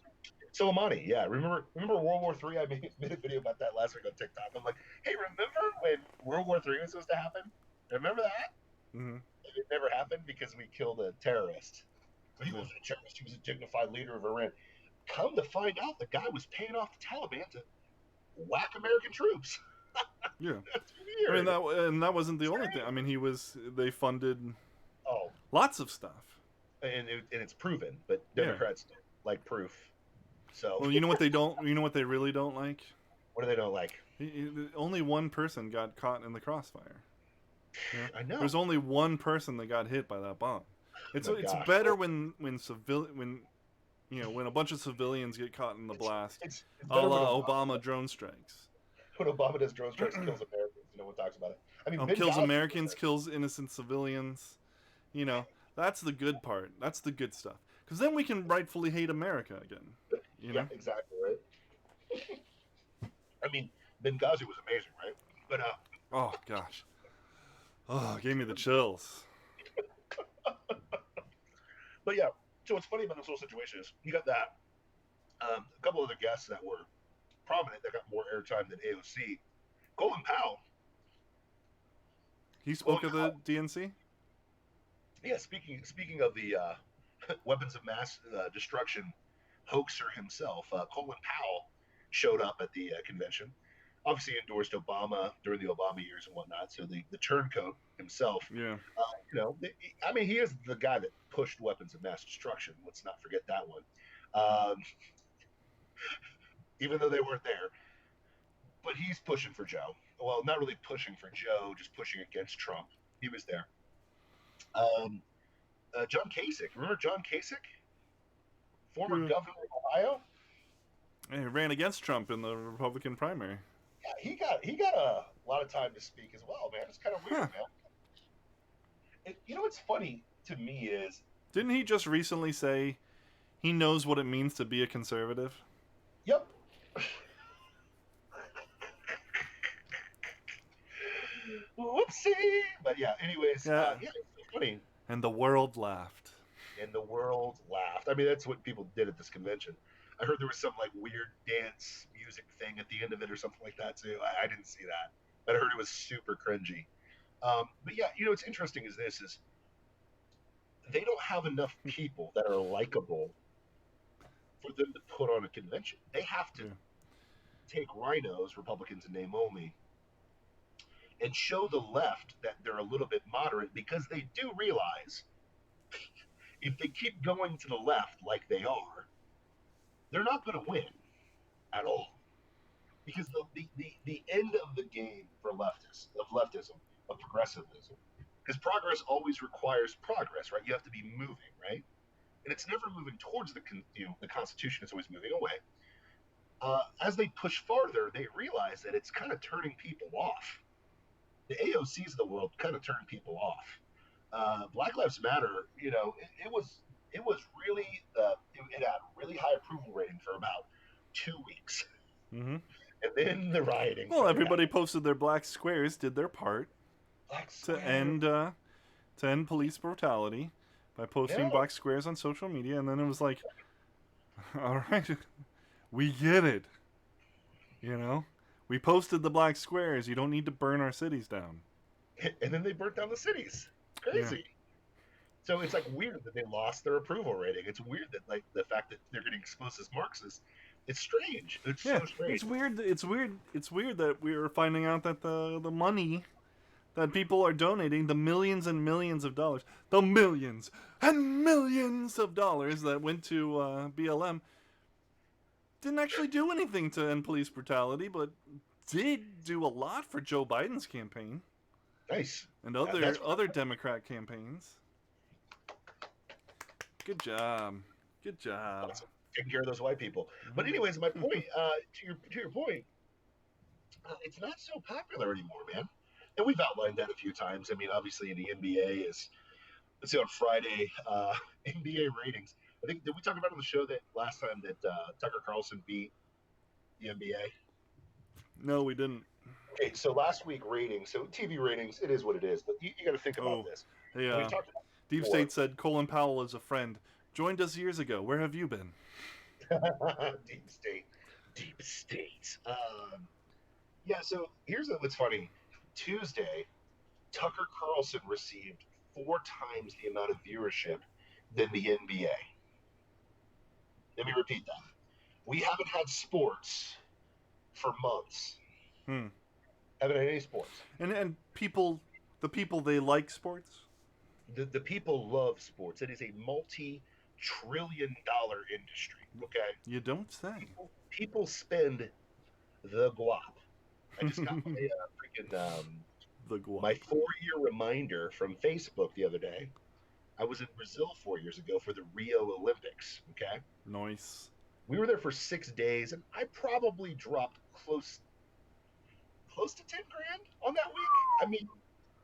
Soleimani, yeah. Remember World War III? I made a video about that last week on TikTok. I'm like, hey, remember when World War III was supposed to happen? Remember that? Mm-hmm. It never happened because we killed a terrorist. But he wasn't a terrorist. He was a dignified leader of Iran. Come to find out, the guy was paying off the Taliban to whack American troops. Yeah. That's I mean, weird. that wasn't the only thing. I mean, they funded Oh, lots of stuff. and it's proven, but Yeah. Democrats don't like proof. So Well, you know what they don't. You know what they really don't like. what do they don't like? Only one person got caught in the crossfire. Yeah. I know. There's only one person that got hit by that bomb. It's Oh my gosh. better when when a bunch of civilians get caught in the blast, It's a better la Obama drone strikes. when Obama does drone strikes, kills Americans. No one talks about it. I mean, Kills Benghazi Americans, kills innocent civilians. You know, that's the good part. That's the good stuff. Because then we can rightfully hate America again. You know? Yeah, exactly right. I mean, Benghazi was amazing, right? But Oh gosh. Oh, it gave me the chills. but yeah. So what's funny about this whole situation is you got that a couple other guests that were prominent that got more airtime than AOC. Colin Powell. He spoke at the DNC. Yeah, speaking of the weapons of mass destruction hoaxer himself, Colin Powell showed up at the convention. Obviously endorsed Obama during the Obama years and whatnot. So the turncoat himself, Yeah. I mean, he is the guy that pushed weapons of mass destruction. Let's not forget that one. Um, even though they weren't there, but he's pushing for Joe. Well, not really pushing for Joe, just pushing against Trump. He was there. John Kasich, remember John Kasich, former governor of Ohio? He ran against Trump in the Republican primary. Yeah, he got a lot of time to speak as well, man. It's kind of weird, man. You know what's funny to me is, didn't he just recently say he knows what it means to be a conservative? Yep. Whoopsie. But yeah, anyways, Yeah. It's funny. And the world laughed. And the world laughed. I mean, that's what people did at this convention. I heard there was some like weird dance music thing at the end of it or something like that too. I didn't see that, but I heard it was super cringy. But yeah, what's interesting is they don't have enough people that are likable for them to put on a convention. They have to take rhinos, Republicans in name only, and show the left that they're a little bit moderate, because they do realize if they keep going to the left like they are, they're not going to win at all. Because the end of the game for leftism, of progressivism, because progress always requires progress, right? You have to be moving, right? And it's never moving towards the Constitution. It's always moving away. As they push farther, they realize that it's kind of turning people off. The AOCs of the world kind of turn people off. Black Lives Matter, it was really it had a really high approval rating for about 2 weeks. Mm-hmm. And then the rioting. Well, everybody posted their black squares, did their part to end police brutality by posting black squares on social media, and then it was like, all right, we get it. We posted the black squares. You don't need to burn our cities down. And then they burnt down the cities. Crazy. Yeah. So it's like weird that they lost their approval rating. It's weird that like the fact that they're getting exposed as Marxists. It's strange. It's so strange. It's weird. It's weird that we were finding out that the money that people are donating, the millions and millions of dollars, the millions and millions of dollars that went to BLM, didn't actually do anything to end police brutality, but did do a lot for Joe Biden's campaign. Nice. And other Democrat campaigns. Good job. Good job. Awesome. Taking care of those white people. But anyways, my point, to your point, it's not so popular anymore, man. and we've outlined that a few times. I mean, obviously, the NBA is, let's see, on Friday, NBA ratings. I think, did we talk about on the show that last time that Tucker Carlson beat the NBA? No, we didn't. Okay, so last week ratings, so TV ratings, it is what it is, but you got to think about Oh, this. hey, And we've talked about it Deep before. State said Colin Powell is a friend. Joined us years ago. Where have you been? Deep state, deep state. Yeah, so here's what's funny. Tuesday, Tucker Carlson received 4 times the amount of viewership than the NBA. Let me repeat that. We haven't had sports for months. Hmm. Haven't had any sports. And people, the people they like sports. The people love sports. It is a multi-trillion-dollar industry. Okay, You don't say. people spend the guap. I just got my freaking The guap. my 4 year reminder from Facebook the other day. I was in Brazil 4 years ago for the Rio Olympics. Okay, Nice. we were there for 6 days, and I probably dropped close to 10 grand on that week. I mean,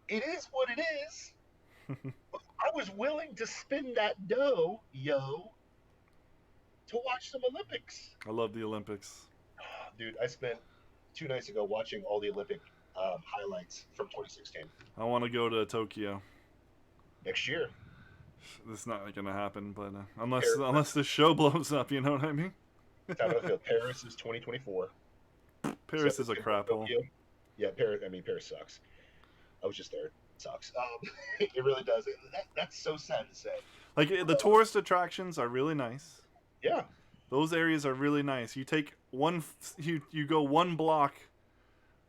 it is what it is. I was willing to spend that dough, to watch some Olympics. I love the Olympics. Dude, I spent 2 nights ago watching all the Olympic highlights from 2016. I want to go to Tokyo. Next year, It's not gonna happen, but unless this show blows up, you know what I mean? time out of the field. Paris is 2024. Paris So is a it's gonna crap be hole. Tokyo. Yeah, Paris. I mean, Paris sucks. I was just there. It sucks. It really does. That's so sad to say. Like the tourist attractions are really nice. Yeah, Those areas are really nice. You take you go one block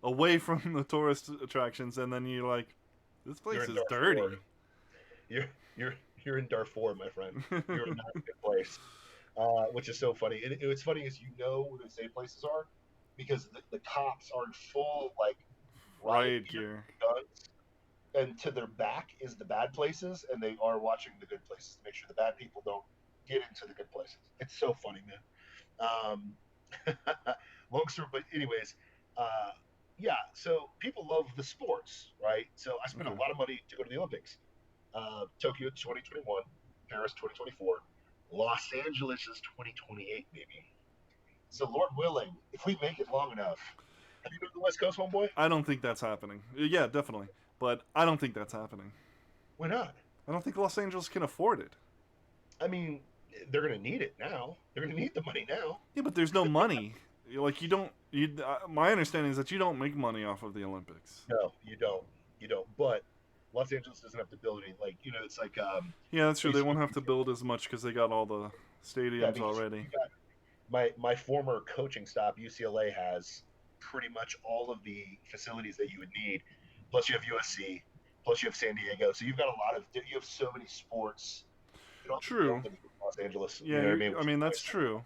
away from the tourist attractions, and then you're like, this place You're in is Darfur. dirty. you're you're in Darfur, my friend. You're not in a good place. Which is so funny. What's funny is where the safe places are because the cops are in full like Riot gear. guns, and to their back is the bad places, and they are watching the good places to make sure the bad people don't get into the good places. It's so funny, man. Long story, but anyways, uh, yeah. So people love the sports, right? So I spent a Okay. lot of money to go to the Olympics. Tokyo 2021, Paris 2024, Los Angeles is 2028, maybe. So Lord willing, if we make it long enough, have you been to the West Coast, homeboy? I don't think that's happening. Yeah, definitely, but I don't think that's happening. Why not? I don't think Los Angeles can afford it. I mean, they're going to need it now. They're going to need the money now. Yeah, but there's no money. Like you don't. My understanding is that you don't make money off of the Olympics. No, you don't. You don't. But Los Angeles doesn't have to build any. Like it's like Yeah, that's true. They won't basically, have to build as much because they got all the yeah. I stadiums mean, already. you got my former coaching stop, UCLA, has pretty much all of the facilities that you would need. Plus, you have USC. Plus, you have San Diego. So you've got a lot of. You have so many sports. You don't have to True. build them in Los Angeles. Yeah, You know what I mean? I mean that's Nice. true.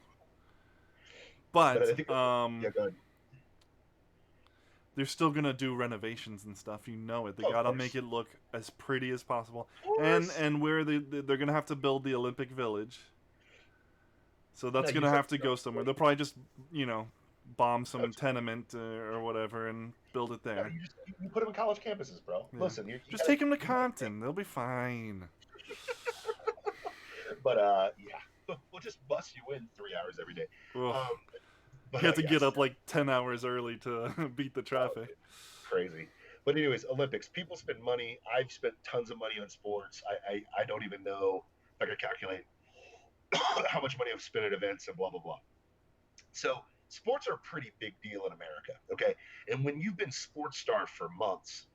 But I But think. Yeah, go ahead. they're still gonna do renovations and stuff. You know it. They Oh, of gotta course. make it look as pretty as possible. Of And course. where they're gonna have to build the Olympic Village. So that's Now, you gonna just have have to to go go. somewhere. They'll probably just bomb some Coach. tenement or whatever and build it No, there. you put them in college campuses, bro. Yeah. Listen, you Just gotta, take them to you gotta Compton. They'll be fine. But yeah, we'll just bust you in 3 hours every day. Ugh. Um, but You have to get yes, up like 10 hours early to beat the traffic. crazy. But anyways, Olympics. People spend money. I've spent tons of money on sports. I don't even know if I could calculate how much money I've spent at events and blah blah blah. So sports are a pretty big deal in America. Okay, and when you've been sports star for months,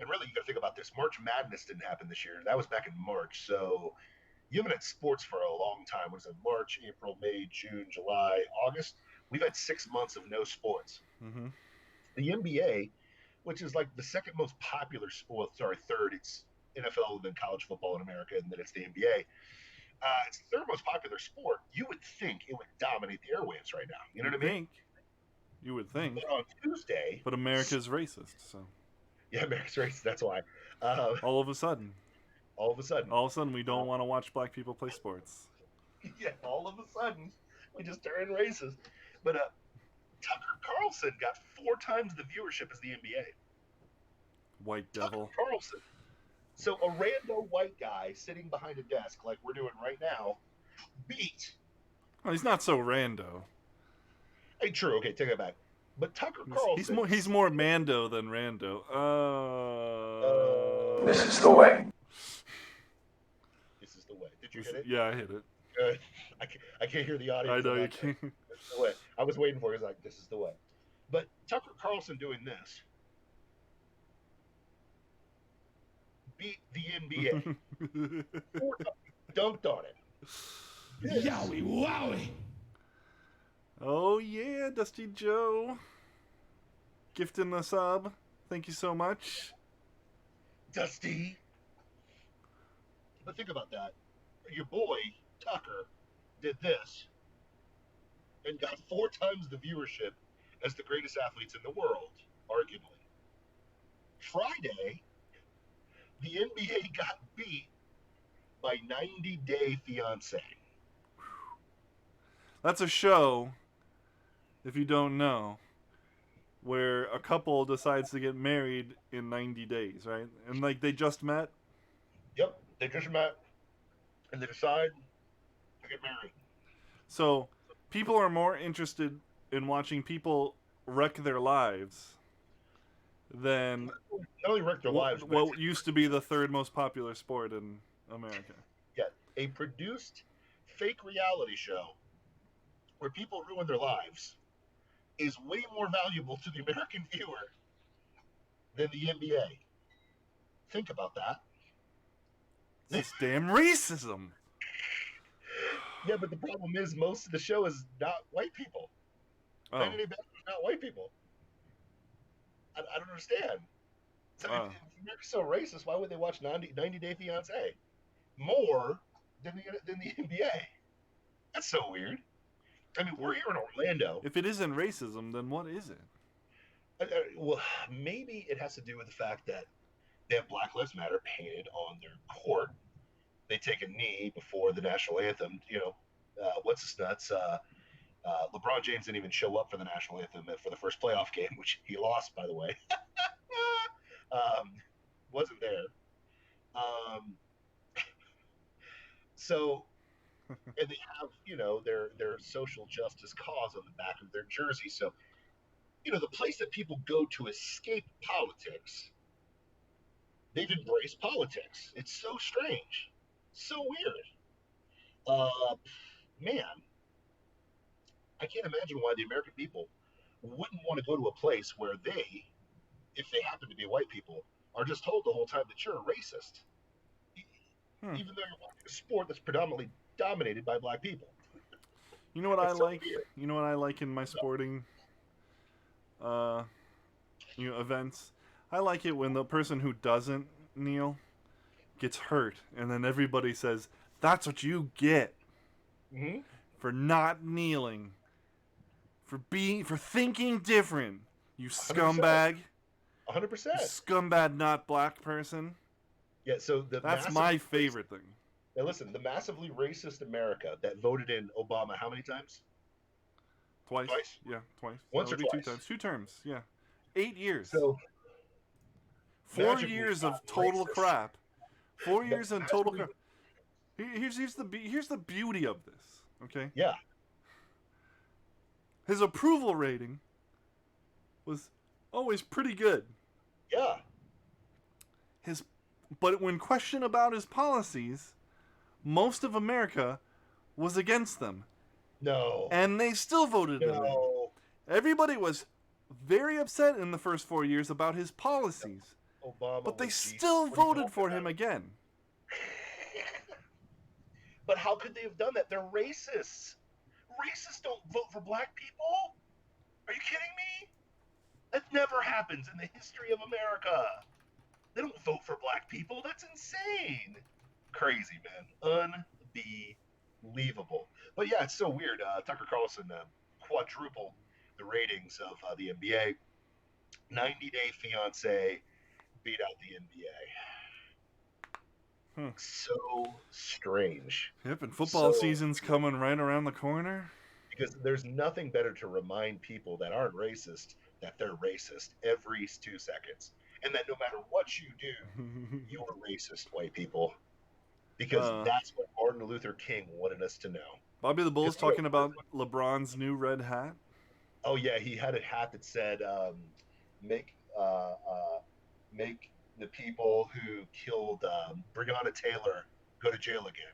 and really you got to think about this. March Madness didn't happen this year. That was back in March. So you haven't had sports for a long time. What is it? March, April, May, June, July, August. We've had 6 months of no sports. Hmm. The NBA, which is like the second most popular sport, sorry, third, it's NFL, then college football in America, and then it's the NBA. It's the third most popular sport. You would think it would dominate the airwaves right now. You know what I mean? You would think. But on Tuesday, But America's racist, so yeah, America's race. That's why. all of a sudden, All of a sudden, we don't want to watch black people play sports. yeah, all of a sudden, we just turn racist. But Tucker Carlson got 4 times the viewership as the NBA. White Tucker devil. Carlson. So a rando white guy sitting behind a desk like we're doing right now beat. Well, he's not so rando. Hey, true. Okay, take it back. But Tucker He's Carlson. more Mando than Rando. This is the way. This is the way. Did you hit it? Yeah, I hit it. Good. I can't hear the audience. I know you can't. This is the way. I was waiting for it. He's like, this is the way. But Tucker Carlson doing this beat the NBA. Dunked on it. Yowie wowie. Oh yeah, Dusty Joe. Gifting the sub. Thank you so much. Dusty. But think about that. Your boy, Tucker, did this and got 4 times the viewership as the greatest athletes in the world, arguably. Friday, the NBA got beat by 90 Day Fiancé. That's a show, if you don't know, where a couple decides to get married in 90 days, right? And like they just met. Yep, they just met and they decide to get married. So people are more interested in watching people wreck their lives than Not only wreck their lives, but what used to be the third most popular sport in America. yeah, a produced fake reality show where people ruin their lives is way more valuable to the American viewer than the NBA. Think about that. It's this damn racism. Yeah, but the problem is most of the show is not white people. Oh. Vanity Fair is not white people. I don't understand. So if America's so racist, why would they watch 90 Day Fiancé more than the NBA? That's so weird. I mean, we're here in Orlando. If it isn't racism, then what is it? Well, maybe it has to do with the fact that they have Black Lives Matter painted on their court. They take a knee before the national anthem. You know, what's his nuts? LeBron James didn't even show up for the national anthem for the first playoff game, which he lost, by the way. Wasn't there. So, and they have, you know, their social justice cause on the back of their jersey. So, you know, the place that people go to escape politics, they've embraced politics. It's so strange, so weird. Man, I can't imagine why the American people wouldn't want to go to a place where they, if they happen to be white people, are just told the whole time that you're a racist, even though you're watching a sport that's predominantly dominated by black people. You know what I so like? weird. You know what I like in my sporting, events? I like it when the person who doesn't kneel gets hurt, and then everybody says, "That's what you get for not kneeling, for thinking different, you scumbag." 100%. You scumbag, not black person. Yeah, so That's my favorite thing. Now listen, the massively racist America that voted in Obama how many times? Twice? Twice? Yeah, twice. Once That or would be twice? 2 times. 2 terms, yeah. 8 years. So 4 magically years not of total racist. crap. 4 years of total Magically- crap. Here's the beauty of this, okay? Yeah. His approval rating was always pretty good. Yeah. But when questioned about his policies, most of America was against them. No. And they still voted him in. No. Everybody was very upset in the first 4 years about his policies. Obama. But they was Jesus. still What are you voted talking for about? him again. But how could they have done that? They're racists. Racists don't vote for black people. Are you kidding me? That never happens in the history of America. They don't vote for black people. That's insane. Crazy, man. Unbelievable. But yeah, it's so weird. Tucker Carlson quadrupled the ratings of the NBA. 90 Day Fiancé beat out the NBA. So strange. Yep, and football So- season's coming right around the corner. Because there's nothing better to remind people that aren't racist that they're racist every 2 seconds. and that no matter what you do, you're racist, white people, because that's what Martin Luther King wanted us to know. Bobby the Bull's talking about LeBron's new red hat. Oh yeah, he had a hat that said, "Make make the people who killed Breonna Taylor go to jail again."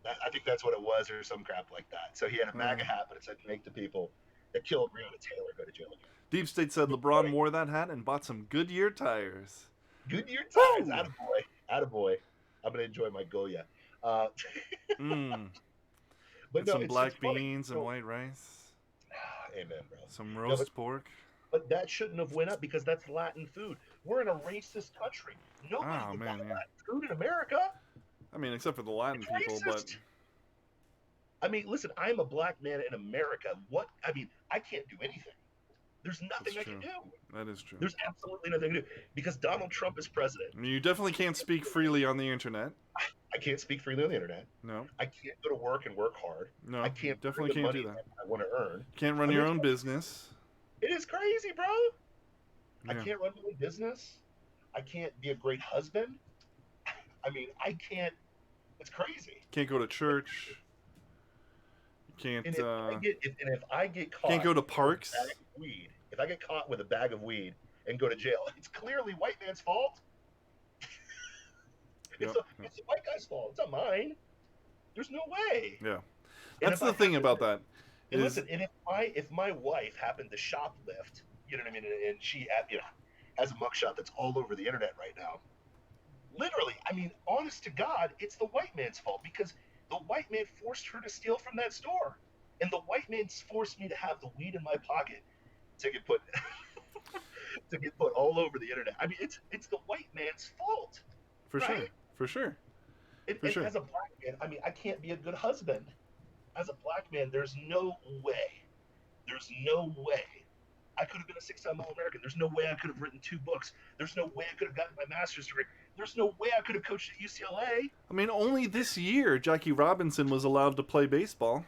I think that's what it was, or some crap like that. So he had a MAGA hat, but it said, "Make the people that killed Breonna Taylor go to jail again." Deep State said LeBron wore that hat and bought some Goodyear tires. Goodyear tires, attaboy, attaboy. I'm gonna enjoy my Goya. But no, some it's black funny. beans and white rice. Amen, bro. Some roast pork. But that shouldn't have went up because that's Latin food. We're in a racist country. Nobody would buy Latin food in America. I mean, except for the Latin people, but I mean, listen, I'm a black man in America. What? I mean, I can't do anything. There's nothing I can do. That is true. There's absolutely nothing to do because Donald Trump is president. I mean, you definitely can't speak freely on the internet. I can't speak freely on the internet. No. I can't go to work and work hard. No. I can't definitely can't do that. I want to earn. Can't run your own business. It is crazy, bro. Yeah. I can't run my own business. I can't be a great husband. I mean, I can't. It's crazy. Can't go to church. You can't. And if I get caught, can't go to parks. With a bag of weed, if I get caught with a bag of weed and go to jail, it's clearly white man's fault. It's the white guy's fault. It's not mine. There's no way. Yeah, that's the thing about that. And listen, and if my wife happened to shoplift, you know what I mean, and she has a mugshot that's all over the internet right now. Literally, I mean, honest to God, it's the white man's fault because the white man forced her to steal from that store, and the white man forced me to have the weed in my pocket to get put all over the internet. I mean, it's the white man's fault. For sure. As a black man, I mean, I can't be a good husband. As a black man, there's no way I could have been a 6-time All-American. There's no way I could have written 2 books. There's no way I could have gotten my master's degree. There's no way I could have coached at UCLA. I mean, only this year Jackie Robinson was allowed to play baseball.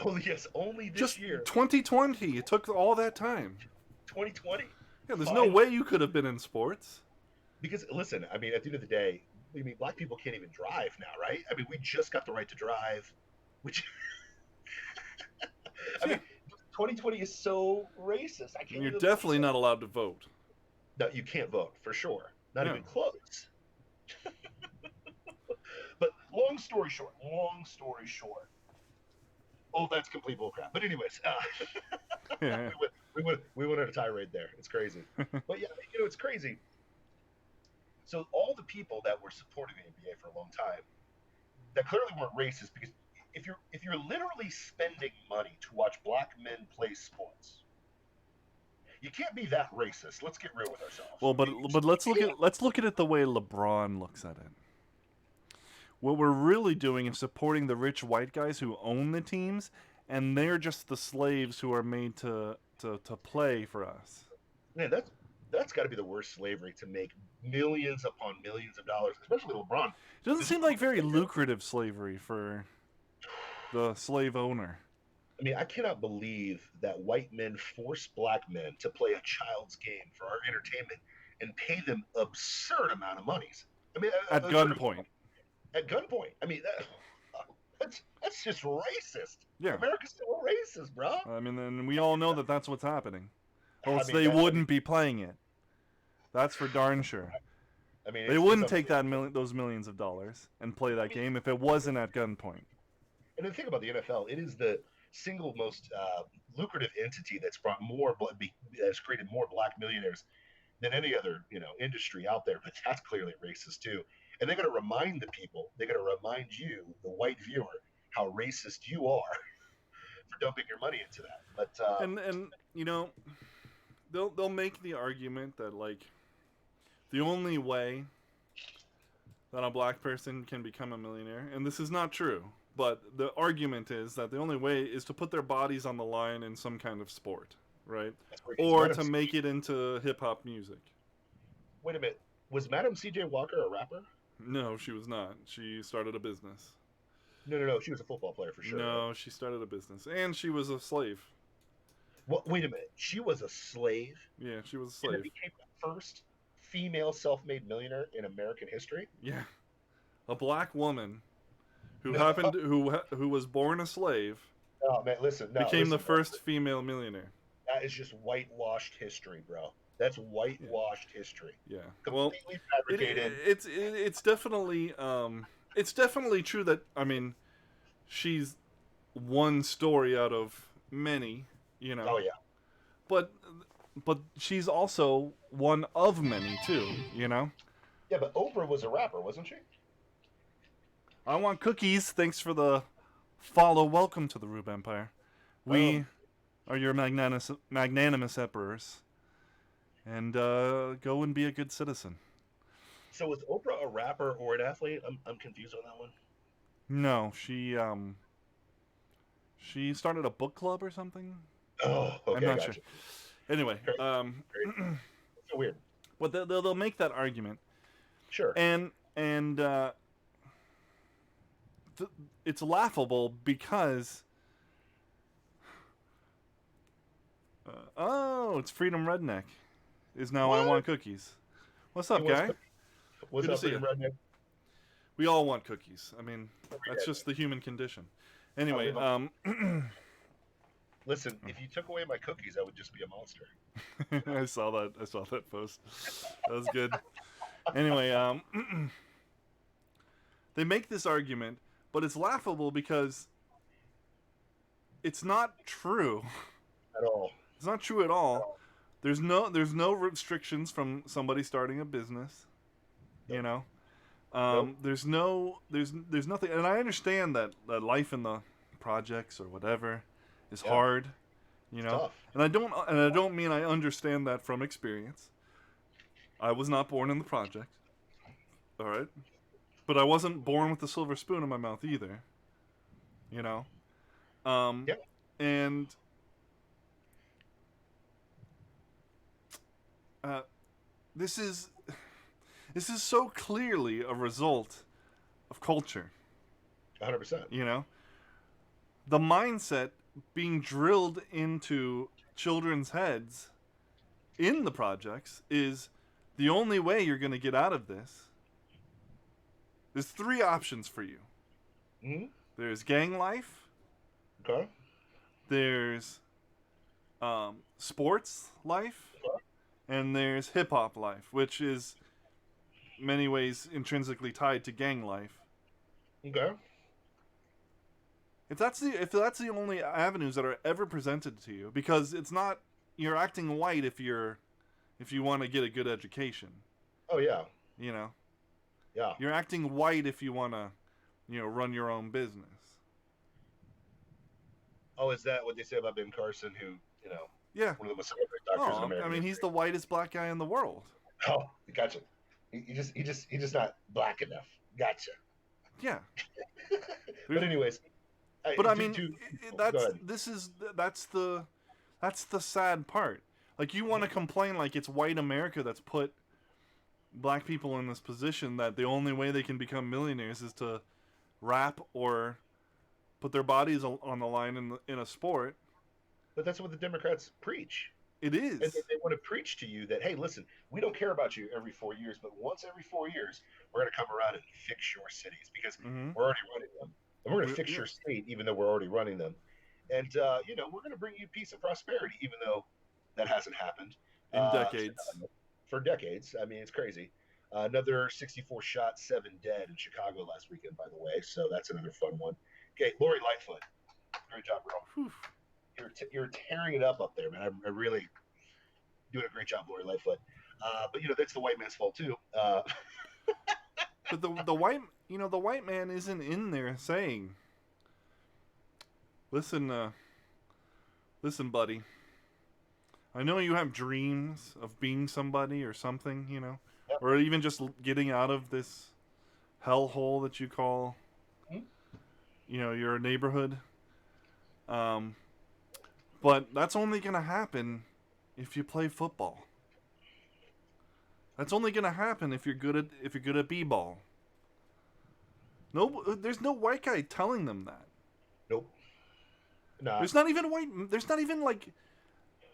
Oh, yes, only this year. 2020. It took all that time. 2020? Yeah, there's no way you could have been in sports. Because, listen, I mean, at the end of the day, I mean, black people can't even drive now, right? I mean, we just got the right to drive, which... I mean, 2020 is so racist. I can't. You're definitely not allowed to vote. No, you can't vote for sure. Not even close. But long story short. Oh, that's complete bullcrap. But anyways, we went on a tirade there. It's crazy. But yeah, it's crazy. So all the people that were supporting the NBA for a long time, that clearly weren't racist because. If you're literally spending money to watch black men play sports, you can't be that racist. Let's get real with ourselves. Well, but let's look at it the way LeBron looks at it. What we're really doing is supporting the rich white guys who own the teams, and they're just the slaves who are made to play for us. Man, that's got to be the worst slavery, to make millions upon millions of dollars, especially LeBron. It doesn't seem like very lucrative slavery for the slave owner. I mean, I cannot believe that white men force black men to play a child's game for our entertainment and pay them absurd amount of monies. I mean, at gunpoint. At gunpoint. I mean, that's just racist. Yeah, America's still racist, bro. I mean, and we all know that that's what's happening. Or else they wouldn't be playing it. That's for darn sure. I mean, they wouldn't take those millions of dollars and play that game if it wasn't at gunpoint. And the thing about the NFL, it is the single most lucrative entity that's brought has created more black millionaires than any other industry out there. But that's clearly racist too. And they're going to remind the people, they're going to remind you, the white viewer, how racist you are for dumping your money into that. But and they'll make the argument that like the only way that a black person can become a millionaire, and this is not true. But the argument is that the only way is to put their bodies on the line in some kind of sport, right? Or to make it into hip-hop music. Wait a minute. Was Madam C.J. Walker a rapper? No, she was not. She started a business. No. She was a football player for sure. No, she started a business. And she was a slave. Well, wait a minute. She was a slave Yeah, she was a and then slave. became the first female self-made millionaire in American history. Yeah, a black woman who No, happened who was born a slave no, man. Listen, no, became the listen, bro. first female millionaire. That is just whitewashed history, bro. That's Yeah, whitewashed history. yeah. Well, Completely fabricated. it's definitely true that she's one story out of many, you know. Oh yeah, But but she's also one of many too, you know. yeah. But Oprah was a rapper, wasn't she? I want cookies. Thanks for the follow. Welcome to the Rube Empire. We are your magnanimous emperors, and go and be a good citizen. So was Oprah a rapper or an athlete? I'm confused on that one. No, she started a book club or something. Oh, I'm okay, not sure. gotcha. Anyway, Great, great. So weird. but they'll make that argument, Sure. and it's laughable because it's Freedom Redneck is now I What? want cookies. What's up, Hey, what's guy? up? What's Good to up, see Freedom you. Redneck? We all want cookies. I mean, Every that's day. just the human condition. Anyway, Oh, Listen, if you took away my cookies, I would just be a monster. I saw that. I saw that post. That was good. Anyway, they make this argument, but it's laughable because it's not true. At all. It's not true at all. There's no restrictions from somebody starting a business. You know, Nope. there's nothing, and I understand that life in the projects or whatever is Yeah. hard. You It's know, tough. and I don't mean I understand that from experience. I was not born in the project. All right, but I wasn't born with a silver spoon in my mouth either. You know, Yeah. and this is so clearly a result of culture. 100%. You know, the mindset being drilled into children's heads in the projects is the only way you're going to get out of this. There's three options for you. Hmm. There's gang life, Okay. there's sports life, and there's hip hop life, which is many ways intrinsically tied to gang life. Okay. If that's the only avenues that are ever presented to you, because it's not, you're acting white if you want to get a good education. Oh yeah. You know, Yeah. you're acting white if you want to, run your own business. Oh, is that what they say about Ben Carson, who, Yeah. one of the most celebrated doctors in Oh, America? I mean, he's the whitest black guy in the world. Oh, gotcha. He's just not black enough. Gotcha. Yeah. But anyways, But I go mean, ahead. that's the sad part. Like, you want to complain like it's white America that's put black people in this position, that the only way they can become millionaires is to rap or put their bodies on the line in a sport. But that's what the Democrats preach. It is. And they want to preach to you that, hey, listen, we don't care about you every 4 years, but once every 4 years, we're going to come around and fix your cities because we're already running them. And we're going to fix your state even though we're already running them. And, we're going to bring you peace and prosperity even though that hasn't happened. In decades. For decades. I mean, it's crazy. Another 64 shot, 7 dead in Chicago last weekend, by the way. So that's another fun one. Okay, Lori Lightfoot. Great job, girl. Whew. You're tearing it up there, man. I'm really doing a great job, Lori Lightfoot. But that's the white man's fault too. But the white man isn't in there saying, listen, buddy, I know you have dreams of being somebody or something, Yep. or even just getting out of this hellhole that you call, your neighborhood. But that's only gonna happen if you play football. That's only gonna happen if you're good at b-ball. No, there's no white guy telling them that. Nope. Nah. There's not even like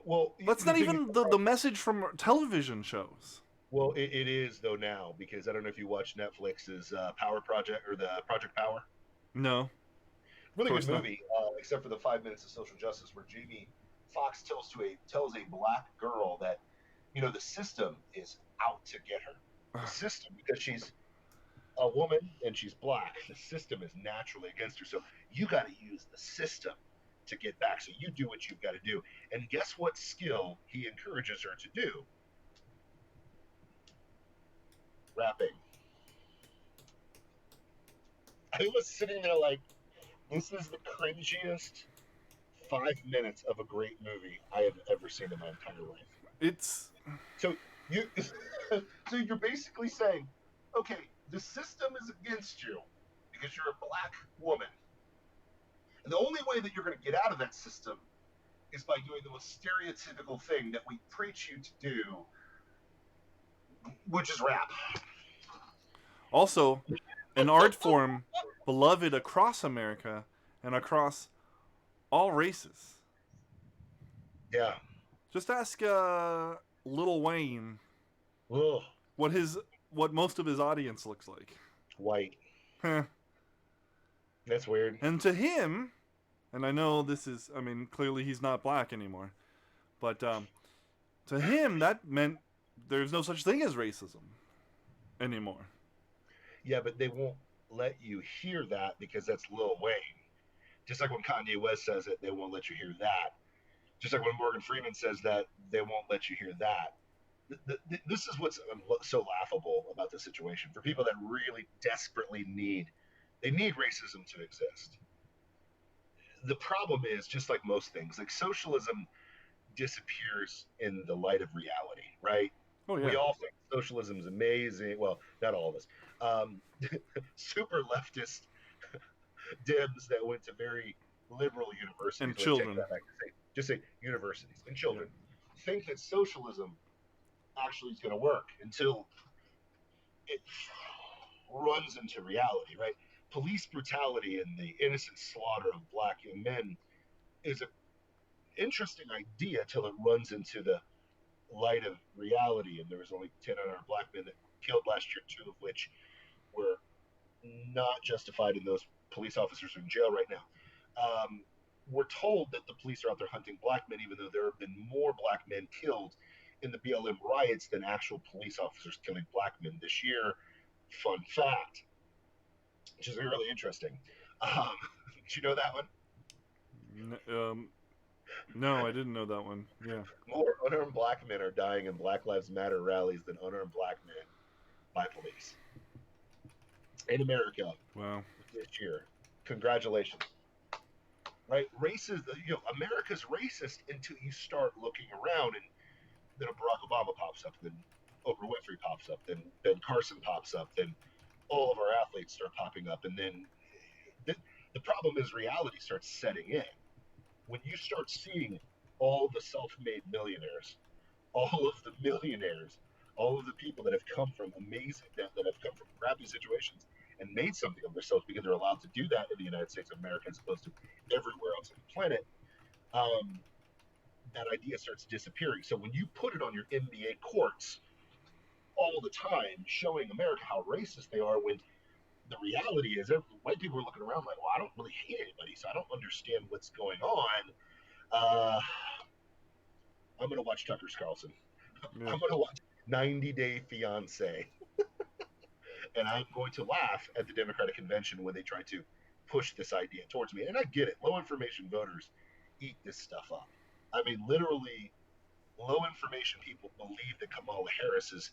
Well, That's the not thing. even the message from television shows. Well, it is though now because I don't know if you watch Netflix's Power Project or the Project Power. No, of Really good course not. movie, except for the 5 minutes of social justice where Jamie Foxx tells a black girl that the system is out to get her. The system, because she's a woman and she's black, the system is naturally against her. So you got to use the system to get back. So you do what you've got to do. And guess what skill he encourages her to do? Rapping. I was sitting there like, this is the cringiest 5 minutes of a great movie I have ever seen in my entire life. It's So you, so you're basically saying, okay, the system is against you because you're a black woman, and the only way that you're going to get out of that system is by doing the most stereotypical thing that we preach you to do, which is rap. also an art form beloved across America and across all races. Yeah. Just ask Lil Wayne Ugh. what most of his audience looks like. White. Heh. That's weird. And to him, and I know this is, I mean, clearly he's not black anymore, but to him that meant there's no such thing as racism anymore. Yeah, but they won't let you hear that because that's Lil Wayne. Just like when Kanye West says it, they won't let you hear that. Just like when Morgan Freeman says that, they won't let you hear that. This is what's so laughable about the situation for people that really desperately need racism to exist. The problem is just like most things, like socialism disappears in the light of reality, right? Oh We yeah. all think socialism is amazing. Well, not all of us. Um, Super leftist Dems that went to very liberal universities. And Let me take children. that back to say, just say universities and Yeah. children think that socialism actually is going to work until it runs into reality, right? Police brutality and the innocent slaughter of black young men is an interesting idea till it runs into the light of reality. And there was only 10 unarmed black men that killed last year, two of which were not justified, and those police officers are in jail right now. We're told that the police are out there hunting black men, even though there have been more black men killed in the BLM riots than actual police officers killing black men this year. Fun fact, which is really interesting. Um, did you know that one? No, I didn't know that one. Yeah. More unarmed black men are dying in Black Lives Matter rallies than unarmed black men by police in America Wow. this year. Congratulations. Right? Racist, America's racist until you start looking around, and then a Barack Obama pops up, then Oprah Winfrey pops up, then Ben Carson pops up, then all of our athletes start popping up, and then the, the problem is reality starts setting in. When you start seeing all the self-made millionaires, all of the millionaires, all of the people that have come from that have come from crappy situations and made something of themselves because they're allowed to do that in the United States of America as opposed to everywhere else on the planet, that idea starts disappearing. So when you put it on your NBA courts all the time, showing America how racist they are, when the reality is white people are looking around like, well, I don't really hate anybody, so I don't understand what's going on. Uh, I'm going to watch Tucker Carlson. Yeah. I'm going to watch 90 Day Fiance. And I'm going to laugh at the Democratic convention when they try to push this idea towards me. And I get it. Low information voters eat this stuff up. I mean, literally, low information people believe that Kamala Harris is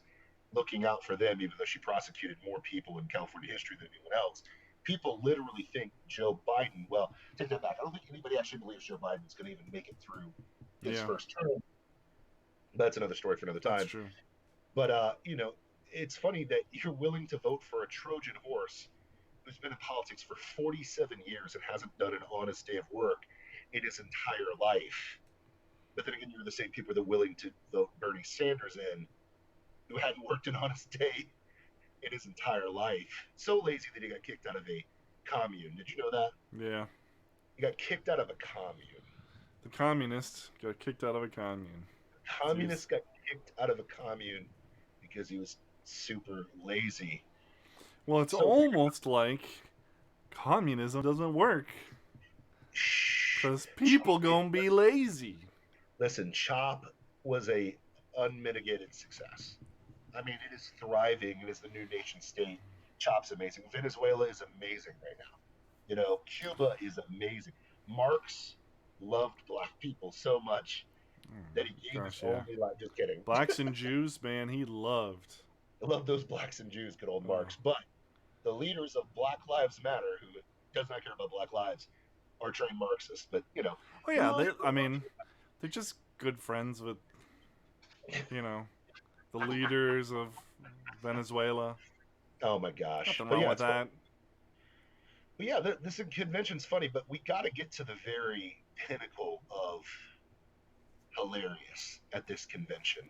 looking out for them, even though she prosecuted more people in California history than anyone else. People literally think Joe Biden, well, take that back. I don't think anybody actually believes Joe Biden's going to even make it through his first term. That's another story for another time. That's true. But, it's funny that you're willing to vote for a Trojan horse who's been in politics for 47 years and hasn't done an honest day of work in his entire life. But then again, you're the same people that are willing to vote Bernie Sanders in, who hadn't worked an honest day in his entire life. So lazy that he got kicked out of a commune. Did you know that? Yeah. He got kicked out of a commune. The communist got kicked out of a commune. Communist got kicked out of a commune because he was super lazy. Well, it's So almost like communism doesn't work. Because people gonna be lazy. Listen, Chop was a unmitigated success. I mean, it is thriving. It is the new nation state. Chop's amazing. Venezuela is amazing right now. You know, Cuba is amazing. Marx loved black people so much that he gave his Gosh, yeah. only life. Just kidding. Blacks and Jews, man, he loved. I love those blacks and Jews, good old Oh. Marx. But the leaders of Black Lives Matter, who does not care about black lives, are trained Marxists. But you know, Oh yeah, they're just good friends with, the leaders of Venezuela. oh my gosh, Nothing but wrong yeah, with that. but yeah, this convention's funny, but we got to get to the very pinnacle of hilarious at this convention.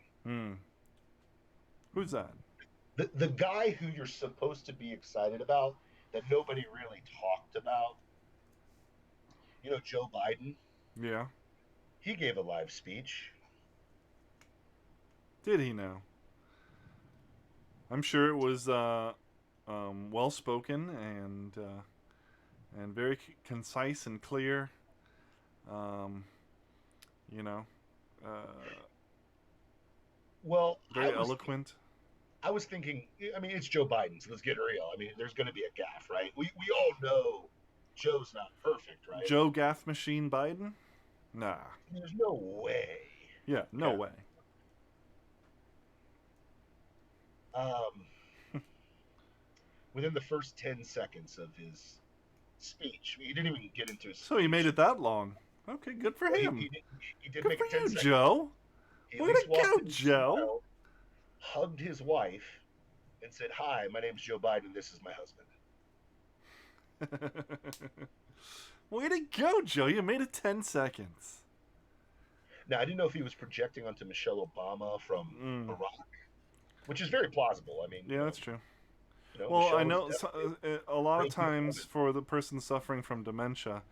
Who's that? The guy who you're supposed to be excited about that nobody really talked about. You know, Joe Biden. Yeah. He gave a live speech. Did he now? I'm sure it was well spoken and very concise and clear. You know, Well, very eloquent. I was thinking, I mean, it's Joe Biden, so let's get real. I mean, there's going to be a gaffe, right? We all know Joe's not perfect, right? Joe Gaff Machine Biden? Nah. There's no way. Yeah, no way. Within the first 10 seconds of his speech, he didn't even get into his So he made it that long. Okay, good for him. He did good make for it 10 you, seconds. Joe. He Way to go, Joe. Studio, hugged his wife and said, "Hi, my name's Joe Biden. This is my husband." Way to go, Joe. You made it 10 seconds. Now, I didn't know if he was projecting onto Michelle Obama from Iraq, which is very plausible. I mean, yeah, that's true. Well, I know a lot of times for the person suffering from dementia,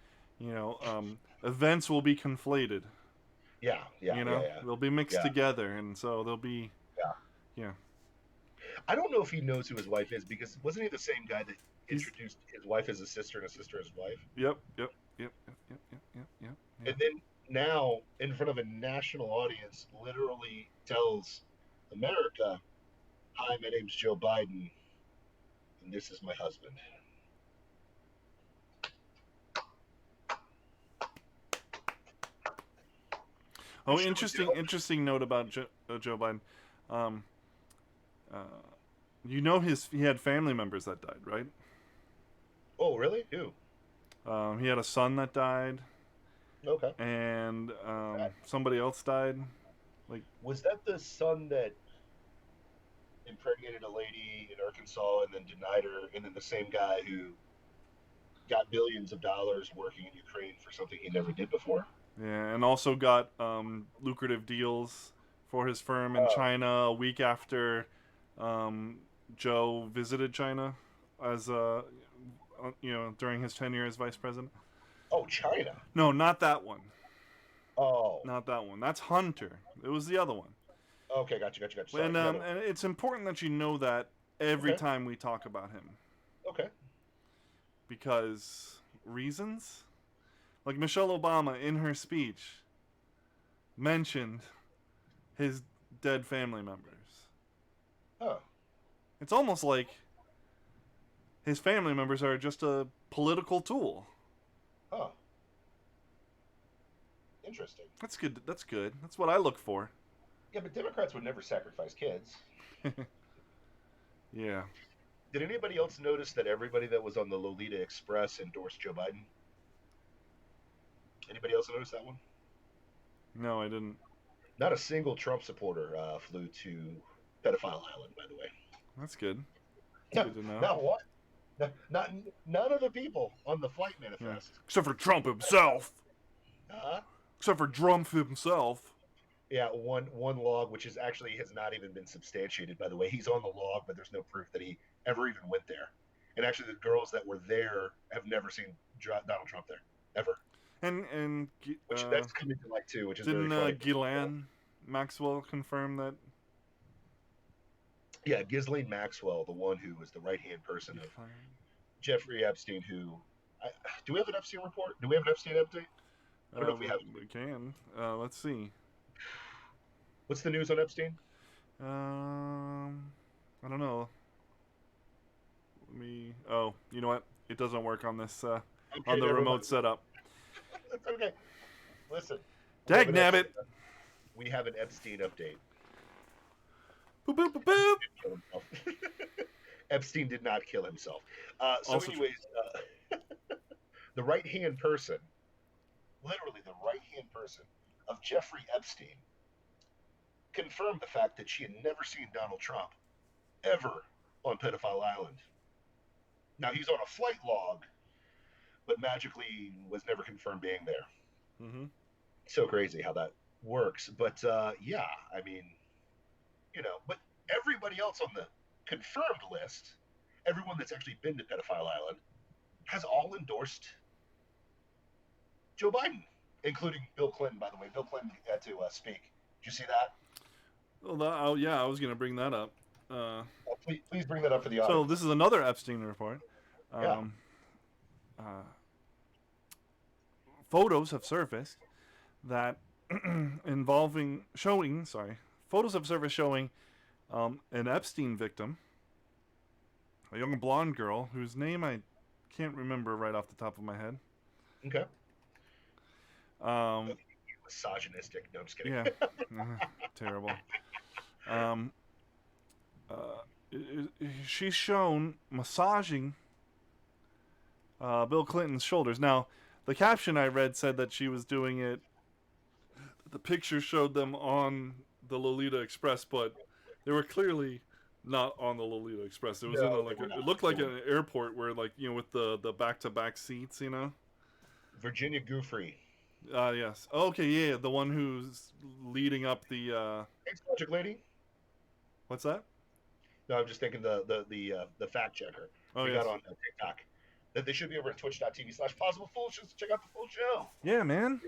events will be conflated. Yeah. They'll be mixed together, and so they'll be. Yeah. I don't know if he knows who his wife is because wasn't he the same guy that introduced his wife as a sister and a sister as his wife? Yep. And then now, in front of a national audience, literally tells America, "Hi, my name's Joe Biden, and this is my husband." Oh, interesting note about Joe Biden. He had family members that died, right? Oh, really? Who? He had a son that died. Okay. And somebody else died. Was that the son that impregnated a lady in Arkansas and then denied her, and then the same guy who got billions of dollars working in Ukraine for something he never did before? Yeah, and also got lucrative deals for his firm in China a week after Joe visited China as during his tenure as vice president. Oh, China. No, not that one. Oh. Not that one. That's Hunter. It was the other one. Okay, gotcha. Sorry, and it's important that you know that every time we talk about him. Okay. Because reasons? Like Michelle Obama in her speech mentioned his dead family members. Oh. It's almost like his family members are just a political tool. Oh. Interesting. That's good. That's what I look for. Yeah, but Democrats would never sacrifice kids. Yeah. Did anybody else notice that everybody that was on the Lolita Express endorsed Joe Biden? Anybody else notice that one? No, I didn't. Not a single Trump supporter flew to Pedophile Island, by the way. That's good. That's good to know. Not one. None of the people on the flight manifest. Yeah. Except for Trump himself. Uh-huh. Except for Trump himself. Yeah, one log, which has not even been substantiated, by the way. He's on the log, but there's no proof that he ever even went there. And actually, the girls that were there have never seen Donald Trump there, ever. And which that's coming to light too, which is very didn't funny. Ghislaine Maxwell confirm that? Yeah, Ghislaine Maxwell, the one who was the right hand person of Jeffrey Epstein, who do we have an Epstein report? Do we have an Epstein update? I don't know if we have. We can. Let's see. What's the news on Epstein? I don't know. Let me. Oh, you know what? It doesn't work on this on the remote setup. That's okay. Listen. Dag nabbit. We have an Epstein update. Boop boop boop boop. Epstein did not kill himself. So, Also anyways, the right hand person, literally the right hand person of Jeffrey Epstein, confirmed the fact that she had never seen Donald Trump ever on Pedophile Island. Now, he's on a flight log, but magically was never confirmed being there. Mm-hmm. So crazy how that works. But yeah, I mean, you know, but everybody else on the confirmed list, everyone that's actually been to Pedophile Island, has all endorsed Joe Biden, including Bill Clinton, by the way. Bill Clinton had to speak. Did you see that? Well, yeah, I was going to bring that up. Please bring that up for the audience. So this is another Epstein report. Photos have surfaced that photos have surfaced showing an Epstein victim, a young blonde girl whose name I can't remember right off the top of my head. Okay. Misogynistic. No, I'm just kidding. Yeah. Terrible. She's shown massaging Bill Clinton's shoulders. Now, the caption I read said that she was doing it. The picture showed them on the Lolita Express, but they were clearly not on the Lolita Express. It was in it looked like an airport where, like, you know, with the back-to-back seats, you know. Virginia Giuffre. Yes. Okay, yeah, the one who's leading up the. Thanks, Logic Lady. What's that? No, I'm just thinking the fact checker. We got on TikTok. That they should be over at twitch.tv/Plausible Foolishness to check out the full show. Yeah, man.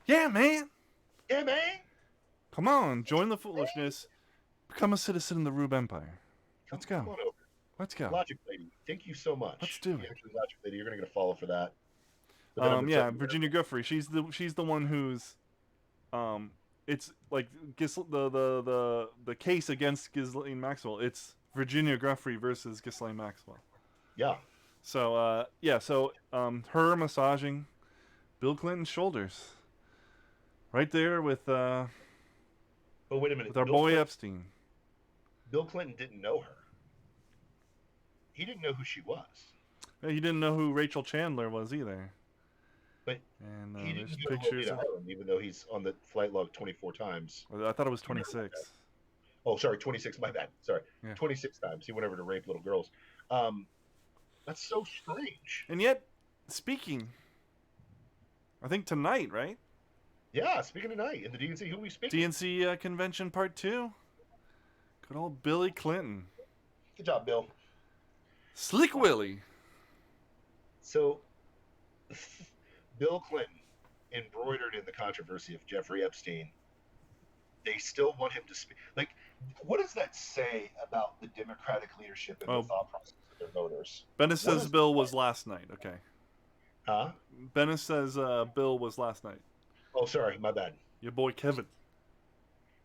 Yeah, man. Yeah, man. Come on, join the foolishness. Become a citizen in the Rube Empire. Let's go. Come on over. Let's go. Logic Lady, thank you so much. Let's do it. Logic Lady, you're gonna get a follow for that. Yeah, Virginia Giuffre. She's the one who's, it's like the case against Ghislaine Maxwell. It's Virginia Giuffre versus Ghislaine Maxwell. Yeah. So her massaging Bill Clinton's shoulders, right there with But wait a minute. with our boy Epstein. Bill Clinton didn't know her. He didn't know who she was. He didn't know who Rachel Chandler was either. But and he didn't there's go pictures. To Ireland, even though he's on the flight log 24 times. I thought it was 26. Oh, sorry, 26. My bad. Sorry, yeah. 26 times. He went over to rape little girls. That's so strange. And yet, speaking, I think tonight, right? Yeah, speaking tonight in the DNC, who are we speaking? DNC convention part 2. Good old Billy Clinton. Good job, Bill. Slick Willie. So, Bill Clinton, embroidered in the controversy of Jeffrey Epstein, they still want him to speak. Like, what does that say about the Democratic leadership and the thought process of their voters? Bennis says Bill was last night. Okay. Huh? Bennis says Bill was last night. Oh, sorry, my bad. Your boy Kevin.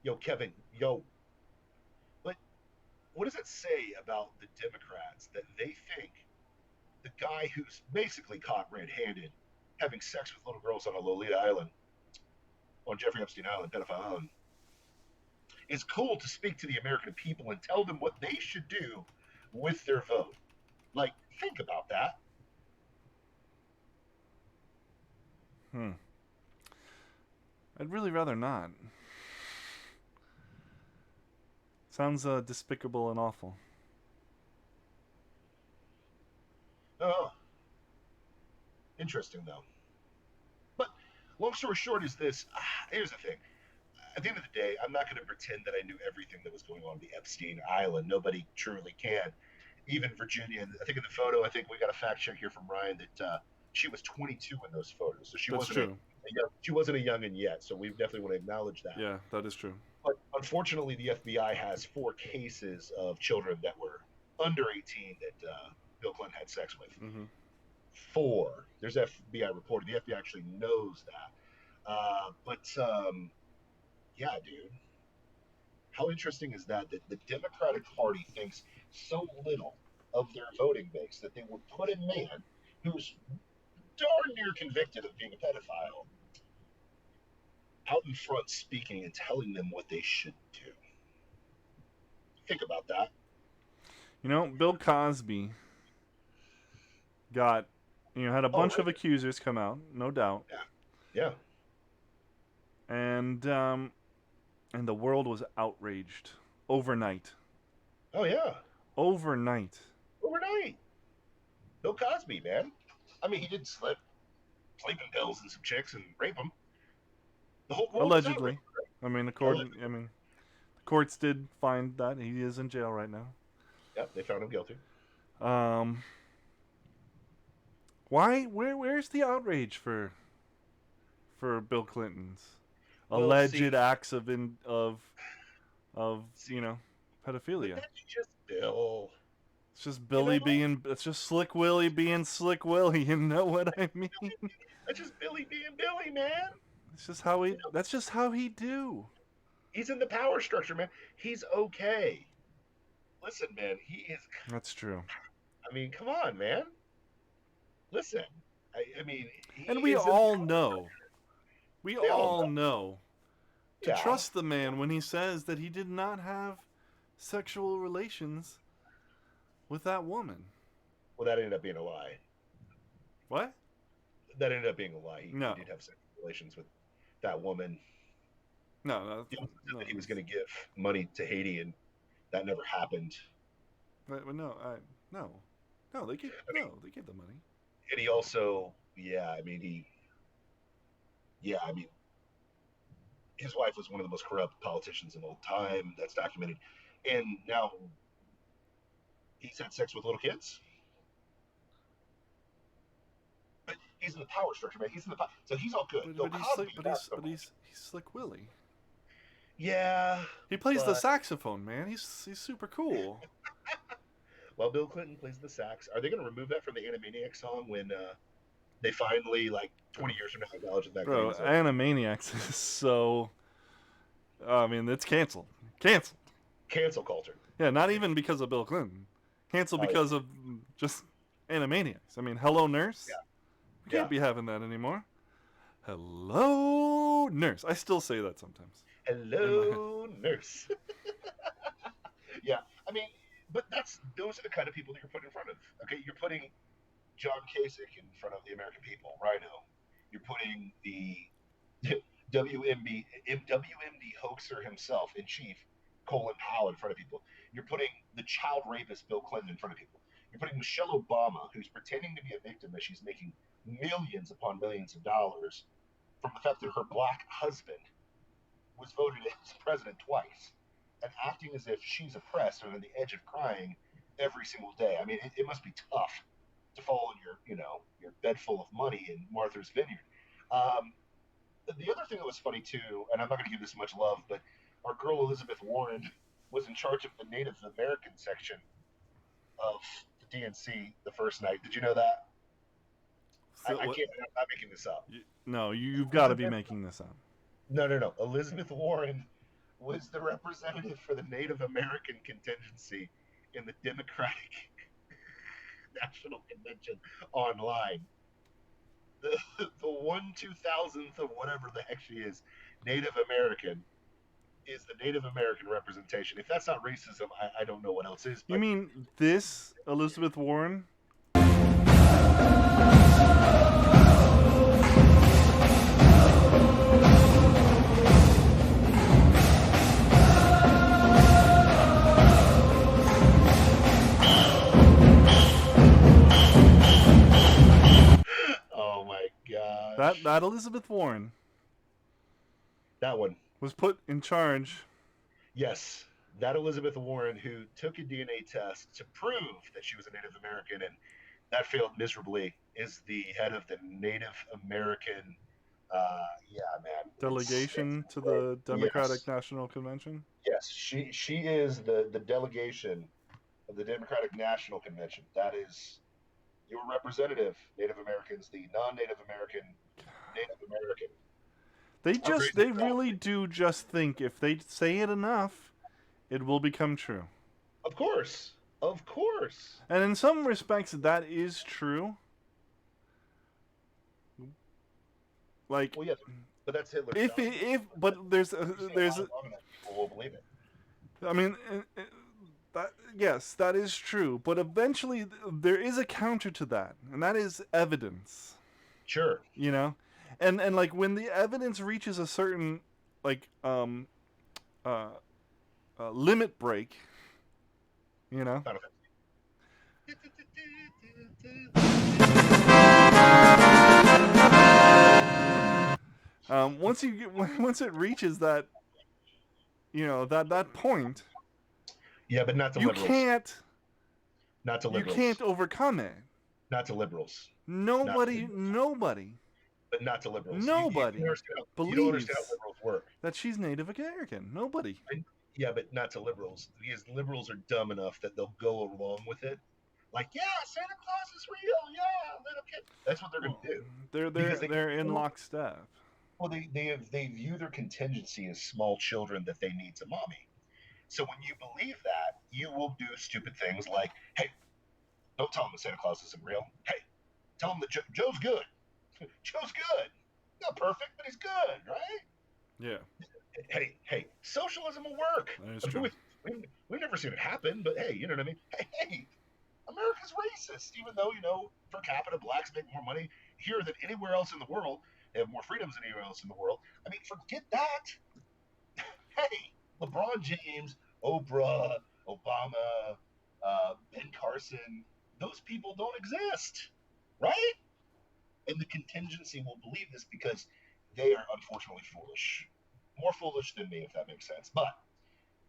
Yo, Kevin, yo. But what does it say about the Democrats that they think the guy who's basically caught red-handed having sex with little girls on a Lolita Island, on Jeffrey Epstein Island, Pedophile Island, is cool to speak to the American people and tell them what they should do with their vote? Like, think about that. I'd really rather not. Sounds despicable and awful. Oh. Interesting, though. But long story short is this. Here's the thing. At the end of the day, I'm not going to pretend that I knew everything that was going on the Epstein Island. Nobody truly can. Even Virginia, I think in the photo, I think we got a fact check here from Ryan that she was 22 in those photos, so That's true. she wasn't a youngin yet. So we definitely want to acknowledge that. Yeah, that is true. But unfortunately, the FBI has 4 cases of children that were under 18 that Bill Clinton had sex with. Mm-hmm. 4. There's FBI reported. The FBI actually knows that. But yeah, dude. How interesting is that? That the Democratic Party thinks so little of their voting base that they would put a man who's darn near convicted of being a pedophile out in front speaking and telling them what they should do. Think about that. You know, Bill Cosby got, had a Oh, bunch right. of accusers come out, no doubt, Yeah. and the world was outraged overnight. Oh, yeah. Overnight. Overnight. Bill Cosby, man. I mean, he did sleeping pills and some chicks and rape them. The whole world was Allegedly. outraged. I mean, the courts did find that he is in jail right now. Yep, they found him guilty. Why? Where's the outrage for Bill Clinton's Well, alleged see- acts of pedophilia? But that's just Bill. It's just Billy being. It's just Slick Willie being Slick Willie. You know what I mean? That's just Billy being Billy, man. It's just how he. That's just how he do. He's in the power structure, man. He's okay. Listen, man, he is. That's true. I mean, come on, man. Listen, I mean, And we all know. We They all all know to Yeah. trust the man when he says that he did not have sexual relations with that woman. Well, that ended up being a lie. What? That ended up being a lie. He No. did have sexual relations with that woman. No. That he was going to give money to Haiti, and that never happened. No. They gave the money. And he also, his wife was one of the most corrupt politicians of all time. That's documented. And now he's had sex with little kids. But he's in the power structure, man. So he's all good. But he's Slick Willie. Yeah. He plays the but- saxophone, man. He's super cool. Well, Bill Clinton plays the sax. Are they going to remove that from the Animaniacs song when they finally, 20 years from now, acknowledge that? Bro, Animaniacs is so. I mean, it's canceled. Cancel culture. Yeah, not even because of Bill Clinton. Canceled Oh, yeah. because of just Animaniacs. I mean, Hello Nurse. Yeah. We can't be having that anymore. Hello Nurse. I still say that sometimes. Hello, nurse. Yeah, I mean, but those are the kind of people that you're putting in front of. Okay, you're putting John Kasich in front of the American people, Rhino. You're putting the WMD hoaxer himself in chief, Colin Powell, in front of people. You're putting the child rapist Bill Clinton in front of people. You're putting Michelle Obama, who's pretending to be a victim as she's making millions upon millions of dollars from the fact that her black husband was voted as president twice, and acting as if she's oppressed and on the edge of crying every single day. I mean, it must be tough to fall on your bed full of money in Martha's Vineyard. The other thing that was funny too, and I'm not going to give this much love, but our girl Elizabeth Warren was in charge of the Native American section of the DNC the first night. Did you know that? So I'm not making this up. No, you've got to be making this up. No. Elizabeth Warren was the representative for the Native American contingency in the Democratic National Convention online. The 1/2000th of whatever the heck she is, Native American, is the Native American representation. If that's not racism, I don't know what else is. You mean this Elizabeth Warren? Oh my gosh. That Elizabeth Warren That one. was put in charge. Yes, that Elizabeth Warren who took a DNA test to prove that she was a Native American and That failed miserably. Is the head of the Native American. Yeah, man. It's Delegation to insane. the Democratic Yes, National Convention. yes. She is the delegation of the Democratic National Convention. That is your representative, Native Americans, the non-Native American, Native American. How crazy They is that? really do just think if they say it enough, it will become true. Of course, of course. And in some respects, that is true. Like, Well, yeah, but that's Hitler's if job. but You say a there's lie long enough, people will believe it. I mean, that yes, that is true. But eventually, there is a counter to that, and that is evidence. Sure. You know, and like when the evidence reaches a certain like uh, limit break, you know. Kind of. Once you get once it reaches that, you know, that point, Yeah, but not to you liberals. can't Not to you liberals. can't overcome it. Not to liberals. Not to Nobody, liberals. nobody, But not to liberals. You don't nobody understand you don't understand how believes liberals work. that she's Native American. Nobody. Yeah, but not to liberals because liberals are dumb enough that they'll go along with it. Like, yeah, Santa Claus is real. Yeah, little kid. That's what they're going Well, to do because they they're in lockstep. well they view their contingency as small children that they need to mommy. So when you believe that, you will do stupid things like, hey, don't tell them that Santa Claus isn't real. Hey, tell them that Joe's good. Joe's good. Not perfect, but he's good, right? Yeah, Hey, socialism will work. that is I mean, true. we've never seen it happen, but hey, you know what I mean? Hey, America's racist, even though, per capita, blacks make more money here than anywhere else in the world. They have more freedoms than anywhere else in the world. I mean, forget that. Hey, LeBron James, Oprah, Obama, Ben Carson, those people don't exist, right? And the contingency will believe this because they are unfortunately foolish. More foolish than me, if that makes sense. But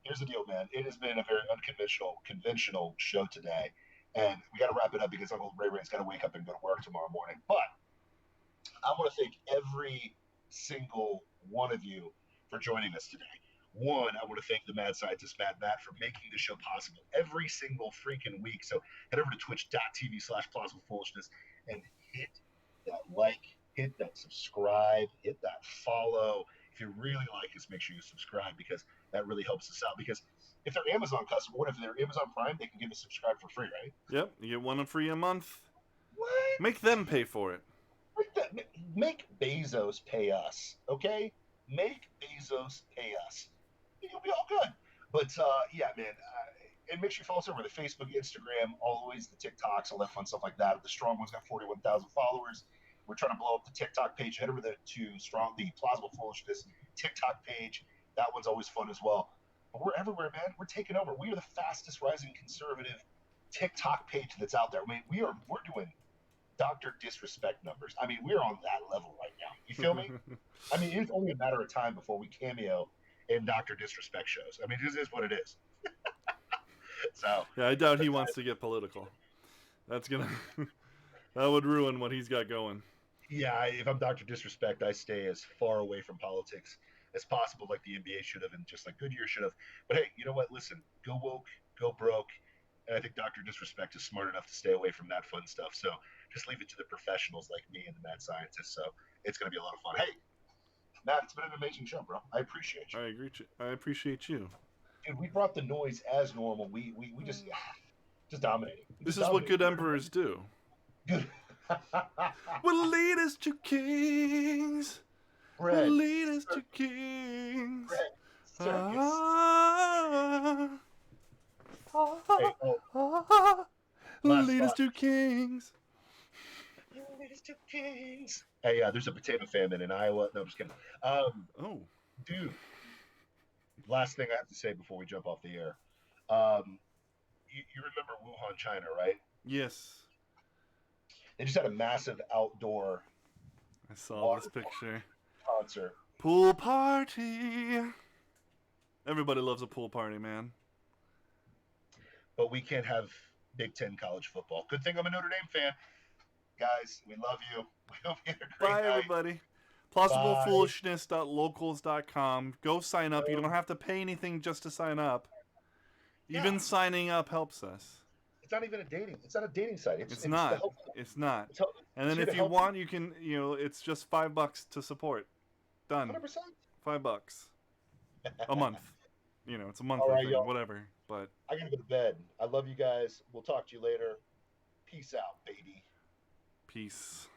here's the deal, man. It has been a very conventional show today. And we got to wrap it up because Uncle Ray Ray's got to wake up and go to work tomorrow morning. But I want to thank every single one of you for joining us today. One, I want to thank the mad scientist Matt for making the show possible every single freaking week. So head over to twitch.tv/plausible foolishness and hit that like, hit that subscribe, hit that follow. If you really like us, make sure you subscribe because that really helps us out. Because if they're Amazon customer, what if they're Amazon Prime? They can give us subscribe for free, right? Yep, you get one free a month. What? Make them pay for it. Make Bezos pay us, okay? Make Bezos pay us. You'll be all good. But yeah, man. And make sure you follow us over the Facebook, Instagram, always the TikToks, all that fun stuff like that. The Strong One's got 41,000 followers. We're trying to blow up the TikTok page. Head over there to the Plausible Foolishness TikTok page. That one's always fun as well. But we're everywhere, man. We're taking over. We are the fastest rising conservative TikTok page that's out there. I mean, we're doing Dr. Disrespect numbers. I mean, we're on that level right now. You feel me? I mean, it's only a matter of time before we cameo in Dr. Disrespect shows. I mean, it is what it is. So Yeah, I doubt he wants to get political. That's gonna that would ruin what he's got going. yeah, if I'm Dr. Disrespect, I stay as far away from politics as possible, like the NBA should have, and just like Goodyear should have. But hey, you know what? Listen, go woke, go broke. And I think Dr. Disrespect is smart enough to stay away from that fun stuff. So just leave it to the professionals like me and the mad scientists. So it's going to be a lot of fun. Hey, Matt, it's been an amazing show, bro. I appreciate you. I appreciate you. Dude, we brought the noise as normal. We just dominating. This is what good emperors do. Good. We'll lead us to kings. Bread. We'll lead us to kings. Bread. Circus. Hey, Lead us to kings. lead us to kings. Hey, there's a potato famine in Iowa. No, I'm just kidding. Oh, Dude, last thing I have to say before we jump off the air. You remember Wuhan, China, right? yes. They just had a massive outdoor I saw this picture. concert. Pool party. Everybody loves a pool party, man. But we can't have Big Ten college football. Good thing I'm a Notre Dame fan. Guys, we love you. We hope you had a great Bye, night. everybody. Bye. PlausibleFoolishness.locals.com. Go sign up. You Boom. don't have to pay anything just to sign up. Even Yeah. signing up helps us. It's not even a dating. It's not a dating site. It's It's to not. help. It's not. It's, help, And it's then here if to you help want, you can, it's just $5 to support. Done. 100%. $5 a month. It's a All monthly right, thing, y'all. whatever. But I gotta go to bed. I love you guys. We'll talk to you later. Peace out, baby. peace.